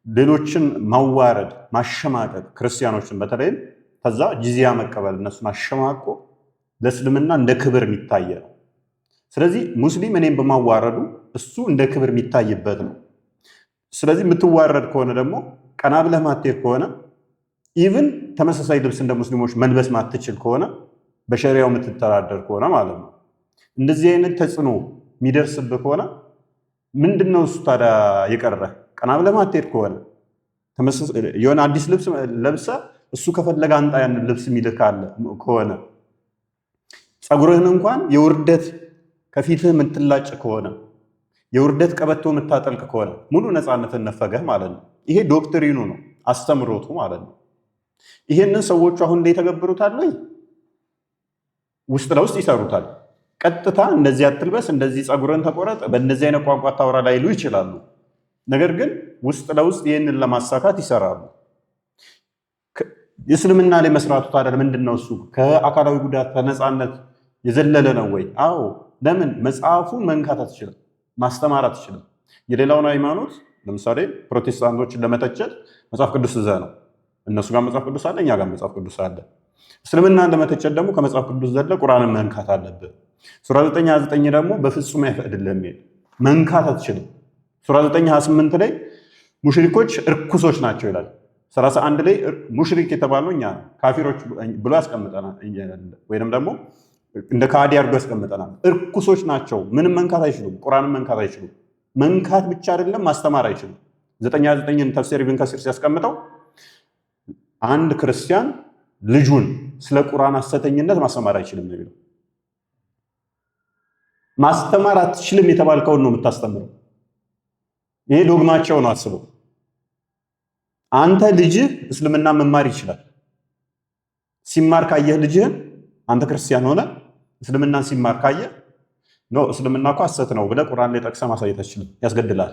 Speaker 2: ሌሎችን ማዋረድ ማሸማቀቅ፣ ክርስቲያኖችን በተለይም ከዛ ጂዚያ መቀበል እነሱን አሸማቆ ለእስልምና እንደ ክብር የሚታየ ነው። ስለዚህ ሙስሊም እኔም በማዋረዱ እሱ እንደ ክብር የሚታይበት ነው። ስለዚህ የምትዋረድ ከሆነ ደግሞ ቀና ብለህ ማትሄድ ከሆነ ኢቭን ተመሳሳይ ልብስ እንደ ሙስሊሞች መልበስ ማትችል ከሆነ በሸሪያው የምትተዳደር ከሆነ ማለት ነው። እንደዚህ አይነት ተጽዕኖ የሚደርስብህ ከሆነ ምንድነው እሱ ታዲያ የቀረህ? ቀና ብለህ ማትሄድ ከሆነ የሆነ አዲስ ልብስ ለብሰህ እሱ ከፈለገ አንጣ ያንን ልብስ የሚልህ ከሆነ ጸጉርህን እንኳን የውርደት ከፊትህ የምትላጭ ከሆነ የውርደት ቀበቶ የምታጠልቅ ከሆነ ሙሉ ነፃነትን ነፈገህ ማለት ነው። ይሄ ዶክትሪኑ ነው፣ አስተምሮቱ ማለት ነው። ይሄንን ሰዎቹ አሁን እንደ ተገብሩታል ወይ? ውስጥ ለውስጥ ይሰሩታል። ቀጥታ እንደዚህ አትልበስ፣ እንደዚህ ጸጉርን ተቆረጥ፣ በእንደዚህ አይነት ቋንቋ ታወራ ላይሉ ይችላሉ። ነገር ግን ውስጥ ለውስጥ ይህንን ለማሳካት ይሰራሉ። የእስልምና ላይ መስራቱ ታዲያ ምንድን ነው? እሱ ከአካላዊ ጉዳት ከነፃነት የዘለለ ነው ወይ? አዎ። ለምን? መጽሐፉን መንካት አትችልም፣ ማስተማር አትችልም። የሌላውን ሃይማኖት ለምሳሌ ፕሮቴስታንቶችን ለመተቸት መጽሐፍ ቅዱስ እዛ ነው። እነሱ ጋር መጽሐፍ ቅዱስ አለ፣ እኛ ጋር መጽሐፍ ቅዱስ አለ። እስልምናን ለመተቸት ደግሞ ከመጽሐፍ ቅዱስ ዘለ ቁርአንን መንካት አለብህ። ሱራ 9:29 ደግሞ በፍጹም አይፈቅድልህም፣ መንካት አትችልም። ሱራ 9:28 ላይ ሙሽሪኮች እርኩሶች ናቸው ይላል። 31 ላይ ሙሽሪክ የተባለው እኛ ካፊሮች ብሎ ያስቀምጠናል፣ ወይንም ደግሞ እንደ ካዲ አድርጎ ያስቀምጠናል። እርኩሶች ናቸው፣ ምንም መንካት አይችሉም፣ ቁርአንን መንካት አይችሉም። መንካት ብቻ አይደለም ማስተማር አይችሉም። 9:29ን ተፍሲር ኢብን ከሲር ሲያስቀምጠው አንድ ክርስቲያን ልጁን ስለ ቁርአን ሐሰተኝነት ማስተማር አይችልም ነው የሚለው። ማስተማር አትችልም የተባልከውን ነው የምታስተምረው። ይሄ ዶግማቸው ነው። አስበው። አንተ ልጅህ እስልምና መማር ይችላል። ሲማር ካየህ ልጅህን አንተ ክርስቲያን ሆነ እስልምናን ሲማር ካየህ ነው እስልምና እኮ ሐሰት ነው ብለህ ቁርአን ላይ ጠቅሰህ ማሳየት አትችልም፣ ያስገድላል።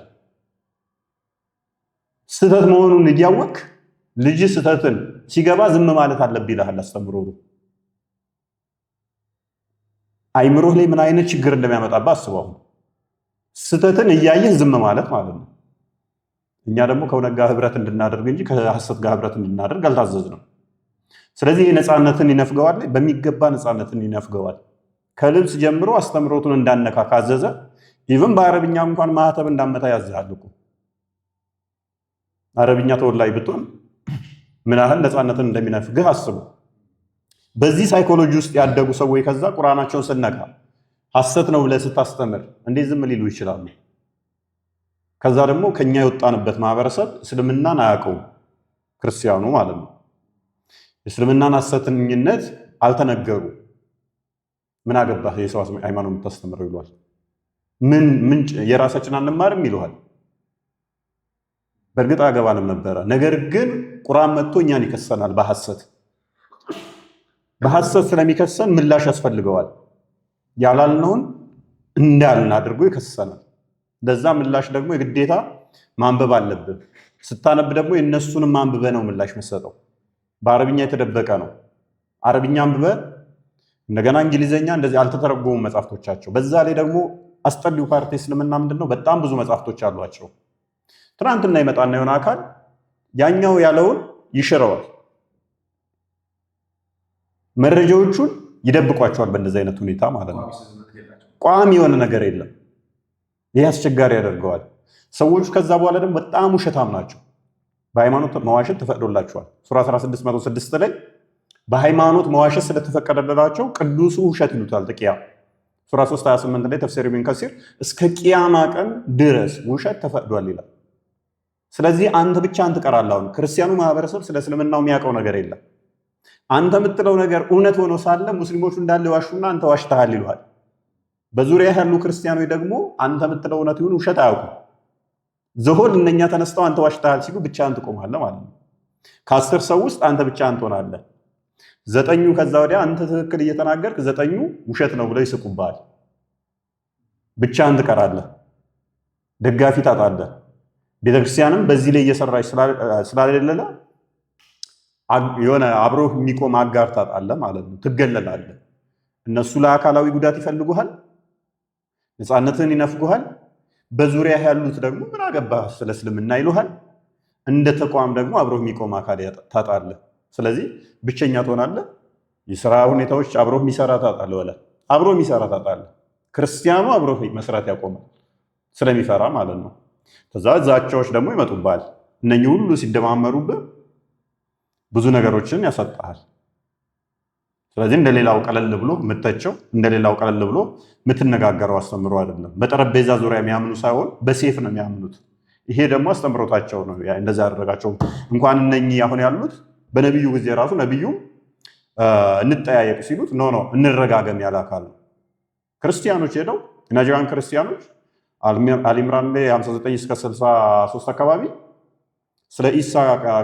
Speaker 2: ስህተት መሆኑን እያወቅህ ልጅ ስህተትን ሲገባ ዝም ማለት አለብህ ይልሃል አስተምሮቱ። አይምሮህ ላይ ምን አይነት ችግር እንደሚያመጣብህ አስበው። ስህተትን እያየህ ዝም ማለት ማለት ነው። እኛ ደግሞ ከእውነት ጋር ህብረት እንድናደርግ እንጂ ከሐሰት ጋር ህብረት እንድናደርግ አልታዘዝንም። ስለዚህ ነፃነትን ይነፍገዋል፣ በሚገባ ነፃነትን ይነፍገዋል። ከልብስ ጀምሮ አስተምሮቱን እንዳነካ ካዘዘ ኢቭን በአረብኛ እንኳን ማህተብ እንዳመታ ያዝሃል እኮ። አረብኛ ተወላጅ ብትሆን ምን ያህል ነፃነትን እንደሚነፍግህ አስቡ። በዚህ ሳይኮሎጂ ውስጥ ያደጉ ሰዎች ከዛ ቁርአናቸውን ስነካ ሐሰት ነው ብለህ ስታስተምር እንዴት ዝም ሊሉ ይችላሉ? ከዛ ደግሞ ከኛ የወጣንበት ማህበረሰብ እስልምናን አያውቀውም፣ ክርስቲያኑ ማለት ነው። እስልምናን ሐሰተኝነት አልተነገሩ። ምን አገባህ የሰው ሃይማኖት የምታስተምረው ይሏል። ምን የራሳችን አንማርም ይለዋል። በእርግጥ አገባንም ነበረ። ነገር ግን ቁርአን መጥቶ እኛን ይከሰናል በሐሰት ስለሚከሰን ምላሽ ያስፈልገዋል። ያላልነውን እንዳልን አድርጎ ይከሰናል። ለዛ ምላሽ ደግሞ የግዴታ ማንበብ አለብን። ስታነብ ደግሞ የእነሱንም አንብበ ነው ምላሽ መሰጠው። በአረብኛ የተደበቀ ነው። አረብኛ አንብበ እንደገና እንግሊዘኛ እንደዚህ አልተተረጎሙ መጽሐፍቶቻቸው። በዛ ላይ ደግሞ አስጠሊው ፓርቲ እስልምና ምንድነው? በጣም ብዙ መጽሐፍቶች አሏቸው። ትናንትና ይመጣና የሆነ አካል ያኛው ያለውን ይሽረዋል። መረጃዎቹን ይደብቋቸዋል። በእንደዚህ አይነት ሁኔታ ማለት ነው። ቋሚ የሆነ ነገር የለም። ይህ አስቸጋሪ ያደርገዋል። ሰዎቹ ከዛ በኋላ ደግሞ በጣም ውሸታም ናቸው። በሃይማኖት መዋሸት ተፈቅዶላቸዋል። ሱራ 16:6 ላይ በሃይማኖት መዋሸት ስለተፈቀደላቸው ቅዱሱ ውሸት ይሉታል። ጥቂያ ሱራ 3:28 ላይ ተፍሲር ኢብን ከሲር እስከ ቂያማ ቀን ድረስ ውሸት ተፈቅዷል ይላል። ስለዚህ አንተ ብቻ ትቀራለህ። አሁን ክርስቲያኑ ማህበረሰብ ስለ እስልምናው የሚያውቀው ነገር የለም። አንተ የምትለው ነገር እውነት ሆኖ ሳለ ሙስሊሞቹ እንዳለ ዋሹና አንተ ዋሽተሃል ይሉሃል። በዙሪያ ያሉ ክርስቲያኖች ደግሞ አንተ የምትለው እውነት ይሁን ውሸት አያውቁም። ዘሆል እነኛ ተነስተው አንተ ዋሽተሃል ሲሉ ብቻህን ትቆማለህ ማለት ነው። ከ10 ሰው ውስጥ አንተ ብቻህን ትሆናለህ። 9 ከዛ ወዲያ አንተ ትክክል እየተናገርክ 9 ውሸት ነው ብለው ይስቁብሃል። ብቻህን ትቀራለህ፣ ደጋፊ ታጣለህ። ቤተክርስቲያንም በዚህ ላይ እየሰራች ስላልሌለ የሆነ አብሮ የሚቆም አጋር ታጣለህ ማለት ነው። ትገለላለህ። እነሱ ለአካላዊ ጉዳት ይፈልጉሃል፣ ነፃነትን ይነፍጉሃል። በዙሪያ ያሉት ደግሞ ምን አገባህ ስለ እስልምና ይሉሃል። እንደ ተቋም ደግሞ አብሮ የሚቆም አካል ታጣለህ። ስለዚህ ብቸኛ ትሆናለህ። የሥራ ሁኔታዎች አብሮ የሚሰራ ታጣለህ። ወላ አብሮ የሚሰራ ታጣለህ። ክርስቲያኑ አብሮ መስራት ያቆማል ስለሚፈራ ማለት ነው። ከዛ ዛቻዎች ደግሞ ይመጡብሃል። እነኚህ ሁሉ ሲደማመሩብህ ብዙ ነገሮችን ያሳጣሃል። ስለዚህ እንደሌላው ቀለል ብሎ የምተቸው እንደሌላው ቀለል ብሎ የምትነጋገረው አስተምሮ አይደለም። በጠረጴዛ ዙሪያ የሚያምኑ ሳይሆን በሴፍ ነው የሚያምኑት። ይሄ ደግሞ አስተምሮታቸው ነው እንደዛ ያደረጋቸው። እንኳን እነኚህ አሁን ያሉት በነቢዩ ጊዜ ራሱ ነቢዩ እንጠያየቅ ሲሉት ኖ እንረጋገም ያለ አካል ነው። ክርስቲያኖች ሄደው ናጅራን ክርስቲያኖች አልኢምራን ላይ 59 እስከ 63 አካባቢ ስለ ኢሳ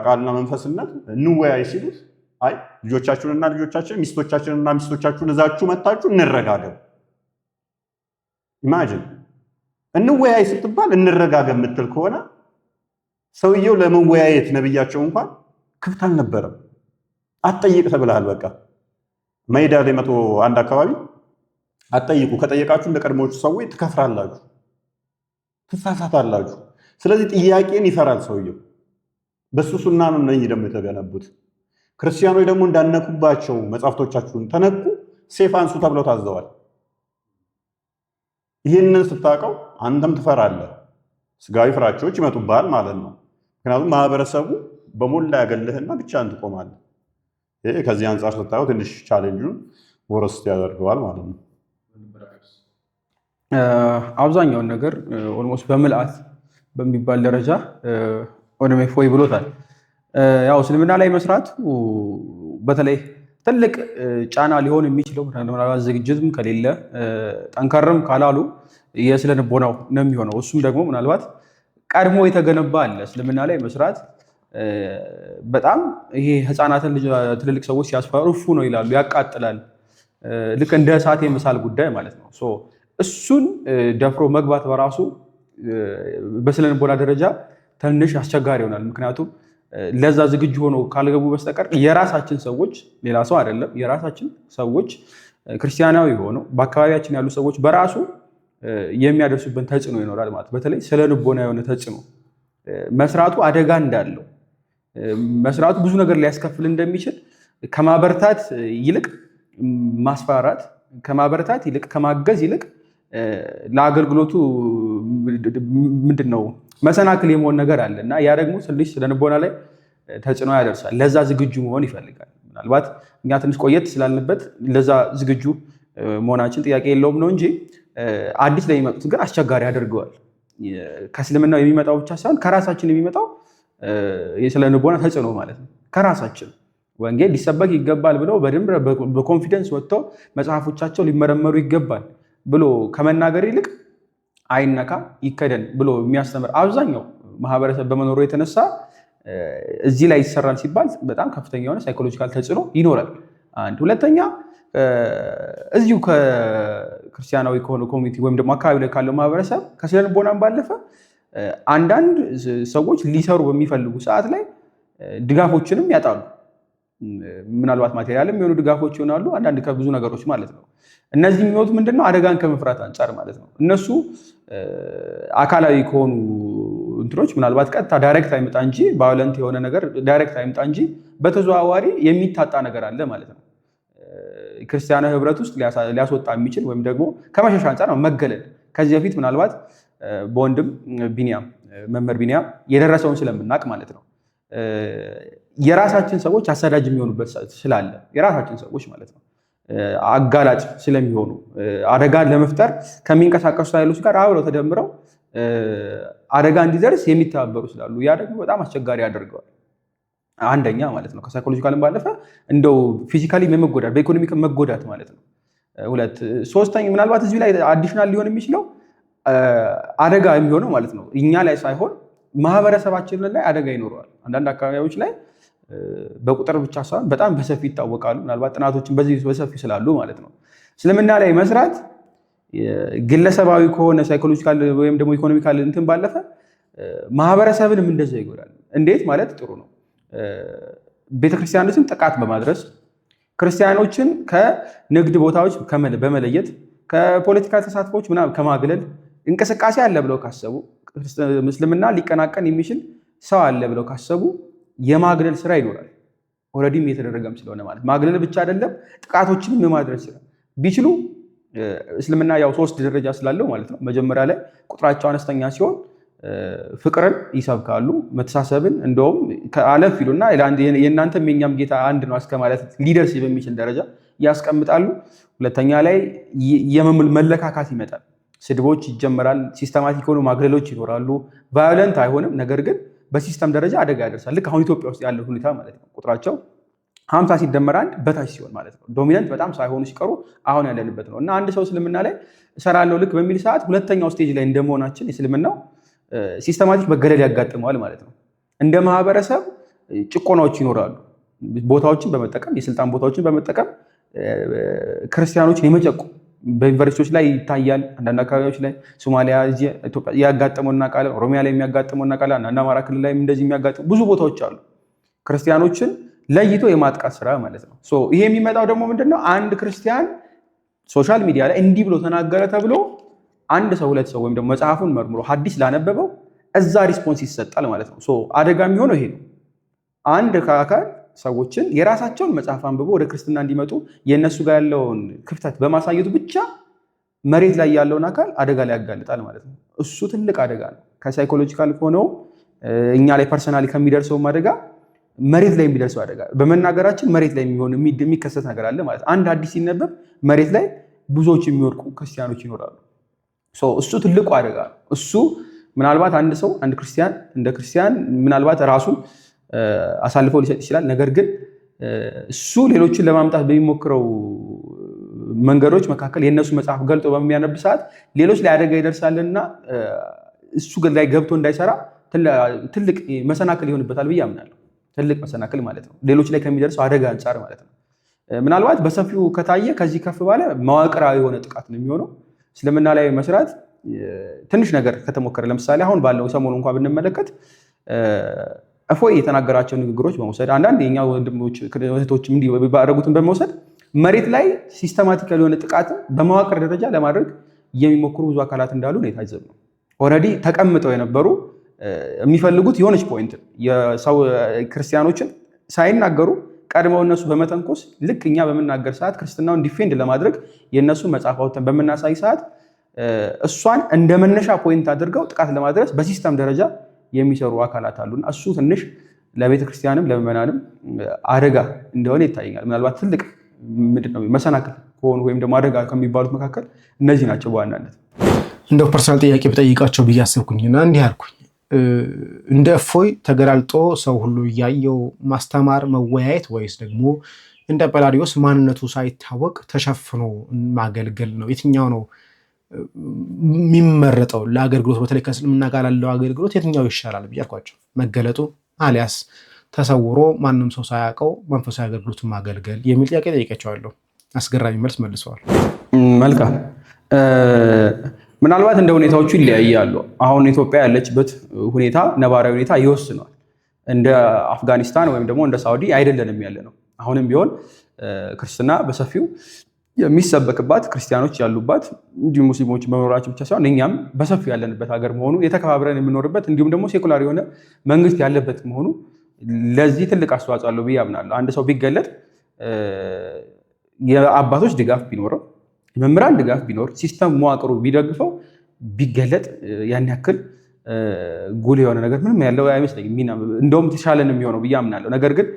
Speaker 2: ቃልና መንፈስነት እንወያይ ሲሉት አይ ልጆቻችሁንና ልጆቻችን ሚስቶቻችንና ሚስቶቻችሁን እዛችሁ መጣችሁ እንረጋገም። ኢማጂን እንወያይ ስትባል እንረጋገም የምትል ከሆነ ሰውየው ለመወያየት ነብያቸው እንኳን ክፍት አልነበረም። አትጠይቅ ተብለሃል። በቃ ማይዳ ላይ 101 አካባቢ አትጠይቁ፣ ከጠየቃችሁ እንደ ቀድሞቹ ሰዎች ትከፍራላችሁ፣ ትሳሳታላችሁ። ስለዚህ ጥያቄን ይፈራል ሰውየው። በሱ ሱና ነው እነኚህ ደግሞ የተገነቡት። ክርስቲያኖች ደግሞ እንዳነኩባቸው መጽሐፍቶቻችሁን ተነኩ፣ ሴፍ አንሱ ተብለው ታዘዋል። ይህንን ስታውቀው አንተም ትፈራለህ። ስጋዊ ፍራቾች ይመጡብሃል ማለት ነው። ምክንያቱም ማህበረሰቡ በሞላ ያገልህና ብቻህን ትቆማለህ። ይሄ ከዚህ አንጻር ስታየው ትንሽ ቻሌንጁን ወረስት ያደርገዋል ማለት ነው።
Speaker 1: አብዛኛውን ነገር ኦልሞስት በምልአት በሚባል ደረጃ ወደ ፎይ ብሎታል። ያው እስልምና ላይ መስራት በተለይ ትልቅ ጫና ሊሆን የሚችለው ምናልባት ዝግጅትም ከሌለ ጠንከርም ካላሉ የስነ ልቦናው ነው የሚሆነው። እሱም ደግሞ ምናልባት ቀድሞ የተገነባ አለ። እስልምና ላይ መስራት በጣም ይሄ ህፃናትን ትልልቅ ሰዎች ሲያስፈርፉ ነው ይላሉ፣ ያቃጥላል። ልክ እንደ እሳት የመሳል ጉዳይ ማለት ነው። እሱን ደፍሮ መግባት በራሱ በስነ ልቦና ደረጃ ትንሽ አስቸጋሪ ይሆናል። ምክንያቱም ለዛ ዝግጁ ሆኖ ካልገቡ በስተቀር የራሳችን ሰዎች ሌላ ሰው አይደለም፣ የራሳችን ሰዎች ክርስቲያናዊ ሆነው በአካባቢያችን ያሉ ሰዎች በራሱ የሚያደርሱብን ተጽዕኖ ይኖራል ማለት። በተለይ ስለ ልቦና የሆነ ተጽዕኖ መስራቱ አደጋ እንዳለው መስራቱ ብዙ ነገር ሊያስከፍል እንደሚችል ከማበርታት ይልቅ ማስፈራራት፣ ከማበርታት ይልቅ ከማገዝ ይልቅ ለአገልግሎቱ ምንድነው መሰናክል የመሆን ነገር አለ እና ያ ደግሞ ትንሽ ስለ ልቦና ላይ ተጽዕኖ ያደርሳል። ለዛ ዝግጁ መሆን ይፈልጋል። ምናልባት እኛ ትንሽ ቆየት ስላልንበት ለዛ ዝግጁ መሆናችን ጥያቄ የለውም ነው እንጂ አዲስ ላይ የሚመጡት ግን አስቸጋሪ ያደርገዋል። ከእስልምናው የሚመጣው ብቻ ሳይሆን ከራሳችን የሚመጣው የስነ ልቦና ተጽዕኖ ማለት ነው። ከራሳችን ወንጌል ሊሰበክ ይገባል ብለው በደንብ በኮንፊደንስ ወጥተው መጽሐፎቻቸው ሊመረመሩ ይገባል ብሎ ከመናገር ይልቅ አይነካ ይከደን ብሎ የሚያስተምር አብዛኛው ማህበረሰብ በመኖሩ የተነሳ እዚህ ላይ ይሰራል ሲባል በጣም ከፍተኛ የሆነ ሳይኮሎጂካል ተጽዕኖ ይኖራል። አንድ ሁለተኛ እዚሁ ከክርስቲያናዊ ከሆነ ኮሚኒቲ ወይም ደግሞ አካባቢ ላይ ካለው ማህበረሰብ ከስነ ልቦናም ባለፈ አንዳንድ ሰዎች ሊሰሩ በሚፈልጉ ሰዓት ላይ ድጋፎችንም ያጣሉ። ምናልባት ማቴሪያልም የሆኑ ድጋፎች ይሆናሉ፣ አንዳንድ ከብዙ ነገሮች ማለት ነው። እነዚህ የሚወጡት ምንድነው አደጋን ከመፍራት አንጻር ማለት ነው። እነሱ አካላዊ ከሆኑ እንትኖች ምናልባት ቀጥታ ዳይሬክት አይመጣ እንጂ ቫዮለንት የሆነ ነገር ዳይሬክት አይመጣ እንጂ በተዘዋዋሪ የሚታጣ ነገር አለ ማለት ነው። ክርስቲያናዊ ህብረት ውስጥ ሊያስወጣ የሚችል ወይም ደግሞ ከመሸሻ አንጻር ነው መገለል። ከዚህ በፊት ምናልባት በወንድም ቢኒያም መምህር ቢኒያም የደረሰውን ስለምናቅ ማለት ነው የራሳችን ሰዎች አሳዳጅ የሚሆኑበት ስላለ የራሳችን ሰዎች ማለት ነው አጋላጭ ስለሚሆኑ አደጋን ለመፍጠር ከሚንቀሳቀሱ ኃይሎች ጋር አብረው ተደምረው አደጋ እንዲደርስ የሚተባበሩ ስላሉ ያ ደግሞ በጣም አስቸጋሪ ያደርገዋል። አንደኛ ማለት ነው ከሳይኮሎጂካልም ባለፈ እንደው ፊዚካሊ መጎዳት በኢኮኖሚክ መጎዳት ማለት ነው። ሁለት ሶስተኛ ምናልባት እዚህ ላይ አዲሽናል ሊሆን የሚችለው አደጋ የሚሆነው ማለት ነው እኛ ላይ ሳይሆን ማህበረሰባችን ላይ አደጋ ይኖረዋል። አንዳንድ አካባቢዎች ላይ በቁጥር ብቻ ሳይሆን በጣም በሰፊ ይታወቃሉ። ምናልባት ጥናቶችን በዚህ በሰፊ ስላሉ ማለት ነው እስልምና ላይ መስራት ግለሰባዊ ከሆነ ሳይኮሎጂካል ወይም ደግሞ ኢኮኖሚካል እንትን ባለፈ ማህበረሰብንም እንደዛ ይጎዳል። እንዴት ማለት ጥሩ ነው ቤተክርስቲያኖችን ጥቃት በማድረስ ክርስቲያኖችን ከንግድ ቦታዎች በመለየት ከፖለቲካ ተሳትፎች ምናምን ከማግለል እንቅስቃሴ አለ ብለው ካሰቡ እስልምና ሊቀናቀን የሚችል ሰው አለ ብለው ካሰቡ የማግለል ስራ ይኖራል። ኦልሬዲም የተደረገም ስለሆነ ማለት ማግለል ብቻ አይደለም ጥቃቶችንም የማድረስ ስራ ቢችሉ እስልምና ያው 3 ደረጃ ስላለው ማለት ነው መጀመሪያ ላይ ቁጥራቸው አነስተኛ ሲሆን ፍቅርን ይሰብካሉ፣ መተሳሰብን እንደውም ከአለፍ ይሉና የእናንተም የኛም ጌታ አንድ ነው እስከ ማለት ሊደርስ በሚችል ደረጃ ያስቀምጣሉ። ሁለተኛ ላይ መለካካት ይመጣል፣ ስድቦች ይጀመራል፣ ሲስተማቲክ ሆኑ ማግለሎች ይኖራሉ። ቫዮለንት አይሆንም፣ ነገር ግን በሲስተም ደረጃ አደጋ ያደርሳል። ልክ አሁን ኢትዮጵያ ውስጥ ያለው ሁኔታ ማለት ነው ቁጥራቸው 50 ሲደመር 1 በታች ሲሆን ማለት ነው። ዶሚናንት በጣም ሳይሆኑ ሲቀሩ አሁን ያለንበት ነው እና አንድ ሰው እስልምና ላይ እሰራለሁ ልክ በሚል ሰዓት ሁለተኛው ስቴጅ ላይ እንደመሆናችን እስልምናው ሲስተማቲክ መገለል ያጋጥመዋል ማለት ነው። እንደ ማህበረሰብ ጭቆናዎች ይኖራሉ። ቦታዎችን በመጠቀም የስልጣን ቦታዎችን በመጠቀም ክርስቲያኖችን የመጨቆን በዩኒቨርሲቲዎች ላይ ይታያል። አንዳንድ አካባቢዎች ላይ ሶማሊያ ያጋጠመውና ቃል ኦሮሚያ ላይ የሚያጋጥመውና ቃል አንዳንድ አማራ ክልል ላይ እንደዚህ የሚያጋጥሙ ብዙ ቦታዎች አሉ። ክርስቲያኖችን ለይቶ የማጥቃት ስራ ማለት ነው። ይሄ የሚመጣው ደግሞ ምንድነው? አንድ ክርስቲያን ሶሻል ሚዲያ ላይ እንዲህ ብሎ ተናገረ ተብሎ አንድ ሰው ሁለት ሰው ወይም ደግሞ መጽሐፉን መርምሮ ሐዲስ ላነበበው እዛ ሪስፖንስ ይሰጣል ማለት ነው። አደጋ የሚሆነው ይሄ ነው። አንድ አካል ሰዎችን የራሳቸውን መጽሐፍ አንብቦ ወደ ክርስትና እንዲመጡ የእነሱ ጋር ያለውን ክፍተት በማሳየቱ ብቻ መሬት ላይ ያለውን አካል አደጋ ላይ ያጋልጣል ማለት ነው። እሱ ትልቅ አደጋ ነው። ከሳይኮሎጂካል ሆነው እኛ ላይ ፐርሰናሊ ከሚደርሰውም አደጋ መሬት ላይ የሚደርሰው አደጋ በመናገራችን መሬት ላይ የሚከሰት ነገር አለ ማለት። አንድ ሐዲስ ሲነበብ መሬት ላይ ብዙዎች የሚወድቁ ክርስቲያኖች ይኖራሉ። እሱ ትልቁ አደጋ ነው። እሱ ምናልባት አንድ ሰው አንድ ክርስቲያን እንደ ክርስቲያን ምናልባት ራሱን አሳልፈው ሊሰጥ ይችላል። ነገር ግን እሱ ሌሎችን ለማምጣት በሚሞክረው መንገዶች መካከል የእነሱ መጽሐፍ ገልጦ በሚያነብ ሰዓት ሌሎች ላይ አደጋ ይደርሳልና እሱ ላይ ገብቶ እንዳይሰራ ትልቅ መሰናክል ይሆንበታል ብዬ አምናለሁ። ትልቅ መሰናክል ማለት ነው፣ ሌሎች ላይ ከሚደርሰው አደጋ አንጻር ማለት ነው። ምናልባት በሰፊው ከታየ ከዚህ ከፍ ባለ መዋቅራዊ የሆነ ጥቃት ነው የሚሆነው። እስልምና ላይ መስራት ትንሽ ነገር ከተሞከረ ለምሳሌ አሁን ባለው ሰሞኑ እንኳን ብንመለከት እፎይ የተናገራቸው ንግግሮች በመውሰድ አንዳንድ የኛ ወንድሞች እህቶች እንዲህ ባደረጉትን በመውሰድ መሬት ላይ ሲስተማቲካሊ የሆነ ጥቃትን በመዋቅር ደረጃ ለማድረግ የሚሞክሩ ብዙ አካላት እንዳሉ ነው የታዘብነው። ኦልሬዲ ተቀምጠው የነበሩ የሚፈልጉት የሆነች ፖይንት የሰው ክርስቲያኖችን ሳይናገሩ ቀድመው እነሱ በመተንኮስ ልክ እኛ በምናገር ሰዓት ክርስትናውን ዲፌንድ ለማድረግ የእነሱን መጽሐፍ አውጥተን በምናሳይ ሰዓት እሷን እንደ መነሻ ፖይንት አድርገው ጥቃት ለማድረስ በሲስተም ደረጃ የሚሰሩ አካላት አሉና እሱ ትንሽ ለቤተክርስቲያንም ለምዕመናንም አደጋ እንደሆነ ይታየኛል። ምናልባት ትልቅ መሰናክል ከሆኑ ወይም ደግሞ አደጋ ከሚባሉት መካከል እነዚህ ናቸው በዋናነት።
Speaker 3: እንደው ፐርሰናል ጥያቄ ብጠይቃቸው ብዬ አሰብኩኝና እንዲህ አልኩኝ። እንደ እፎይ ተገላልጦ ሰው ሁሉ እያየው ማስተማር መወያየት ወይስ ደግሞ እንደ ጰላዲዮስ ማንነቱ ሳይታወቅ ተሸፍኖ ማገልገል ነው? የትኛው ነው የሚመረጠው ለአገልግሎት? በተለይ ከእስልምና ጋር ላለው አገልግሎት የትኛው ይሻላል ብዬ አልኳቸው። መገለጡ አሊያስ ተሰውሮ ማንም ሰው ሳያውቀው መንፈሳዊ አገልግሎቱን ማገልገል የሚል ጥያቄ ጠይቄያቸዋለሁ። አስገራሚ መልስ መልሰዋል።
Speaker 1: መልካም። ምናልባት እንደ ሁኔታዎቹ ይለያያሉ። አሁን ኢትዮጵያ ያለችበት ሁኔታ ነባራዊ ሁኔታ ይወስነዋል። እንደ አፍጋኒስታን ወይም ደግሞ እንደ ሳውዲ አይደለንም ያለ ነው። አሁንም ቢሆን ክርስትና በሰፊው የሚሰበክባት ክርስቲያኖች ያሉባት እንዲሁም ሙስሊሞች በመኖራቸው ብቻ ሳይሆን እኛም በሰፊው ያለንበት ሀገር መሆኑ የተከባብረን የምንኖርበት እንዲሁም ደግሞ ሴኩላር የሆነ መንግስት ያለበት መሆኑ ለዚህ ትልቅ አስተዋጽኦ አለው ብዬ አምናለሁ። አንድ ሰው ቢገለጥ የአባቶች ድጋፍ ቢኖረው የመምህራን ድጋፍ ቢኖር ሲስተም መዋቅሩ ቢደግፈው ቢገለጥ ያን ያክል ጉልህ የሆነ ነገር ምንም ያለው አይመስለኝም። እንደውም የተሻለን የሚሆነው ብዬ አምናለሁ። ነገር ግን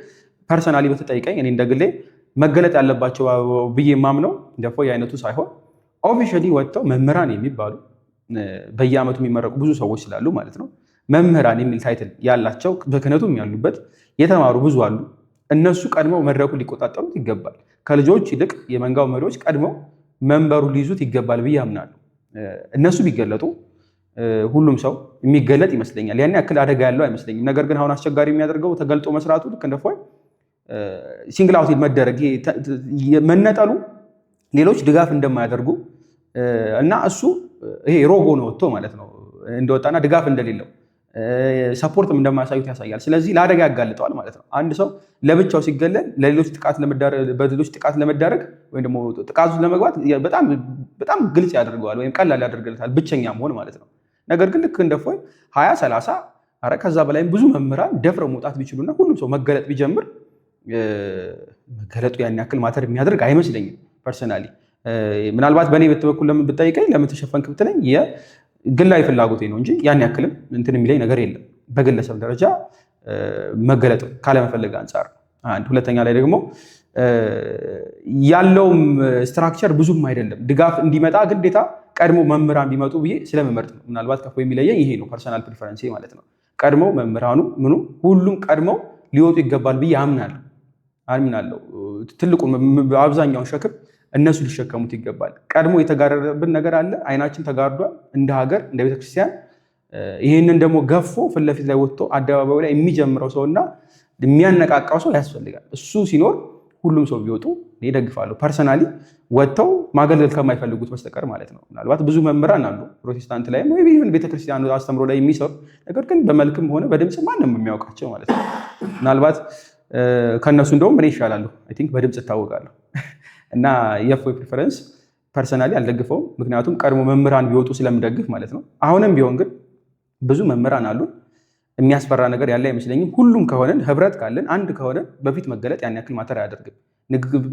Speaker 1: ፐርሰናሊ በተጠይቀኝ እኔ እንደግሌ መገለጥ ያለባቸው ብዬ የማምነው እንደ እፎይ አይነቱ ሳይሆን ኦፊሻሊ ወጥተው መምህራን የሚባሉ በየዓመቱ የሚመረቁ ብዙ ሰዎች ስላሉ ማለት ነው። መምህራን የሚል ታይትል ያላቸው በክህነቱም ያሉበት የተማሩ ብዙ አሉ። እነሱ ቀድመው መድረኩን ሊቆጣጠሩት ይገባል። ከልጆች ይልቅ የመንጋው መሪዎች ቀድመው መንበሩ ሊይዙት ይገባል ብዬ አምናለሁ። እነሱ ቢገለጡ ሁሉም ሰው የሚገለጥ ይመስለኛል። ያን ያክል አደጋ ያለው አይመስለኝም። ነገር ግን አሁን አስቸጋሪ የሚያደርገው ተገልጦ መስራቱ ልክ እንደ እፎይ ሲንግል አውት መደረግ መነጠሉ ሌሎች ድጋፍ እንደማያደርጉ እና እሱ ይሄ ሮጎ ነው ወጥቶ ማለት ነው እንደወጣና ድጋፍ እንደሌለው ሰፖርትም እንደማያሳዩት ያሳያል። ስለዚህ ለአደጋ ያጋልጠዋል ማለት ነው። አንድ ሰው ለብቻው ሲገለል ለሌሎች ጥቃት ለመዳረግ ወይም ደግሞ ጥቃቱ ለመግባት በጣም ግልጽ ያደርገዋል ወይም ቀላል ያደርግለታል ብቸኛ መሆን ማለት ነው። ነገር ግን ልክ እንደ እፎይ 20 30 ኧረ ከዛ በላይም ብዙ መምህራን ደፍረው መውጣት ቢችሉና ሁሉም ሰው መገለጥ ቢጀምር መገለጡ ያን ያክል ማተር የሚያደርግ አይመስለኝም ፐርሰናሊ። ምናልባት በእኔ በኩል ለምን ብጠይቀኝ ለምን ተሸፈንክ ብትለኝ ግላዊ ፍላጎቴ ነው እንጂ ያን ያክልም እንትን የሚለኝ ነገር የለም። በግለሰብ ደረጃ መገለጥ ካለመፈለግ አንጻር አንድ፣ ሁለተኛ ላይ ደግሞ ያለውም ስትራክቸር ብዙም አይደለም። ድጋፍ እንዲመጣ ግዴታ ቀድሞ መምህራን ቢመጡ ብዬ ስለምመርጥ ነው። ምናልባት ከእፎይ የሚለየኝ ይሄ ነው፣ ፐርሰናል ፕሪፈረንሴ ማለት ነው። ቀድሞ መምህራኑ ምኑ ሁሉም ቀድመው ሊወጡ ይገባል ብዬ አምናለሁ። አምናለሁ። ትልቁ አብዛኛውን ሸክም እነሱ ሊሸከሙት ይገባል። ቀድሞ የተጋረደብን ነገር አለ፣ አይናችን ተጋርዷል እንደ ሀገር እንደ ቤተክርስቲያን። ይህንን ደግሞ ገፎ ፊት ለፊት ላይ ወጥቶ አደባባዩ ላይ የሚጀምረው ሰውና የሚያነቃቃው ሰው ያስፈልጋል። እሱ ሲኖር ሁሉም ሰው ቢወጡ ይደግፋሉ። ፐርሰናሊ ወጥተው ማገልገል ከማይፈልጉት በስተቀር ማለት ነው። ምናልባት ብዙ መምህራን አሉ ፕሮቴስታንት ላይም ወይ ኢቭን ቤተክርስቲያን አስተምሮ ላይ የሚሰሩ ነገር ግን በመልክም ሆነ በድምፅ ማንም የሚያውቃቸው ማለት ነው። ምናልባት ከነሱ እንደውም እኔ ይሻላለሁ። አይ ቲንክ በድምፅ እታወቃለሁ እና የእፎይ ፕሪፈረንስ ፐርሰናሊ አልደግፈውም። ምክንያቱም ቀድሞ መምህራን ቢወጡ ስለምደግፍ ማለት ነው። አሁንም ቢሆን ግን ብዙ መምህራን አሉ። የሚያስፈራ ነገር ያለ አይመስለኝም። ሁሉም ከሆነን ህብረት ካለን አንድ ከሆነን በፊት መገለጥ ያን ያክል ማተር አያደርግም።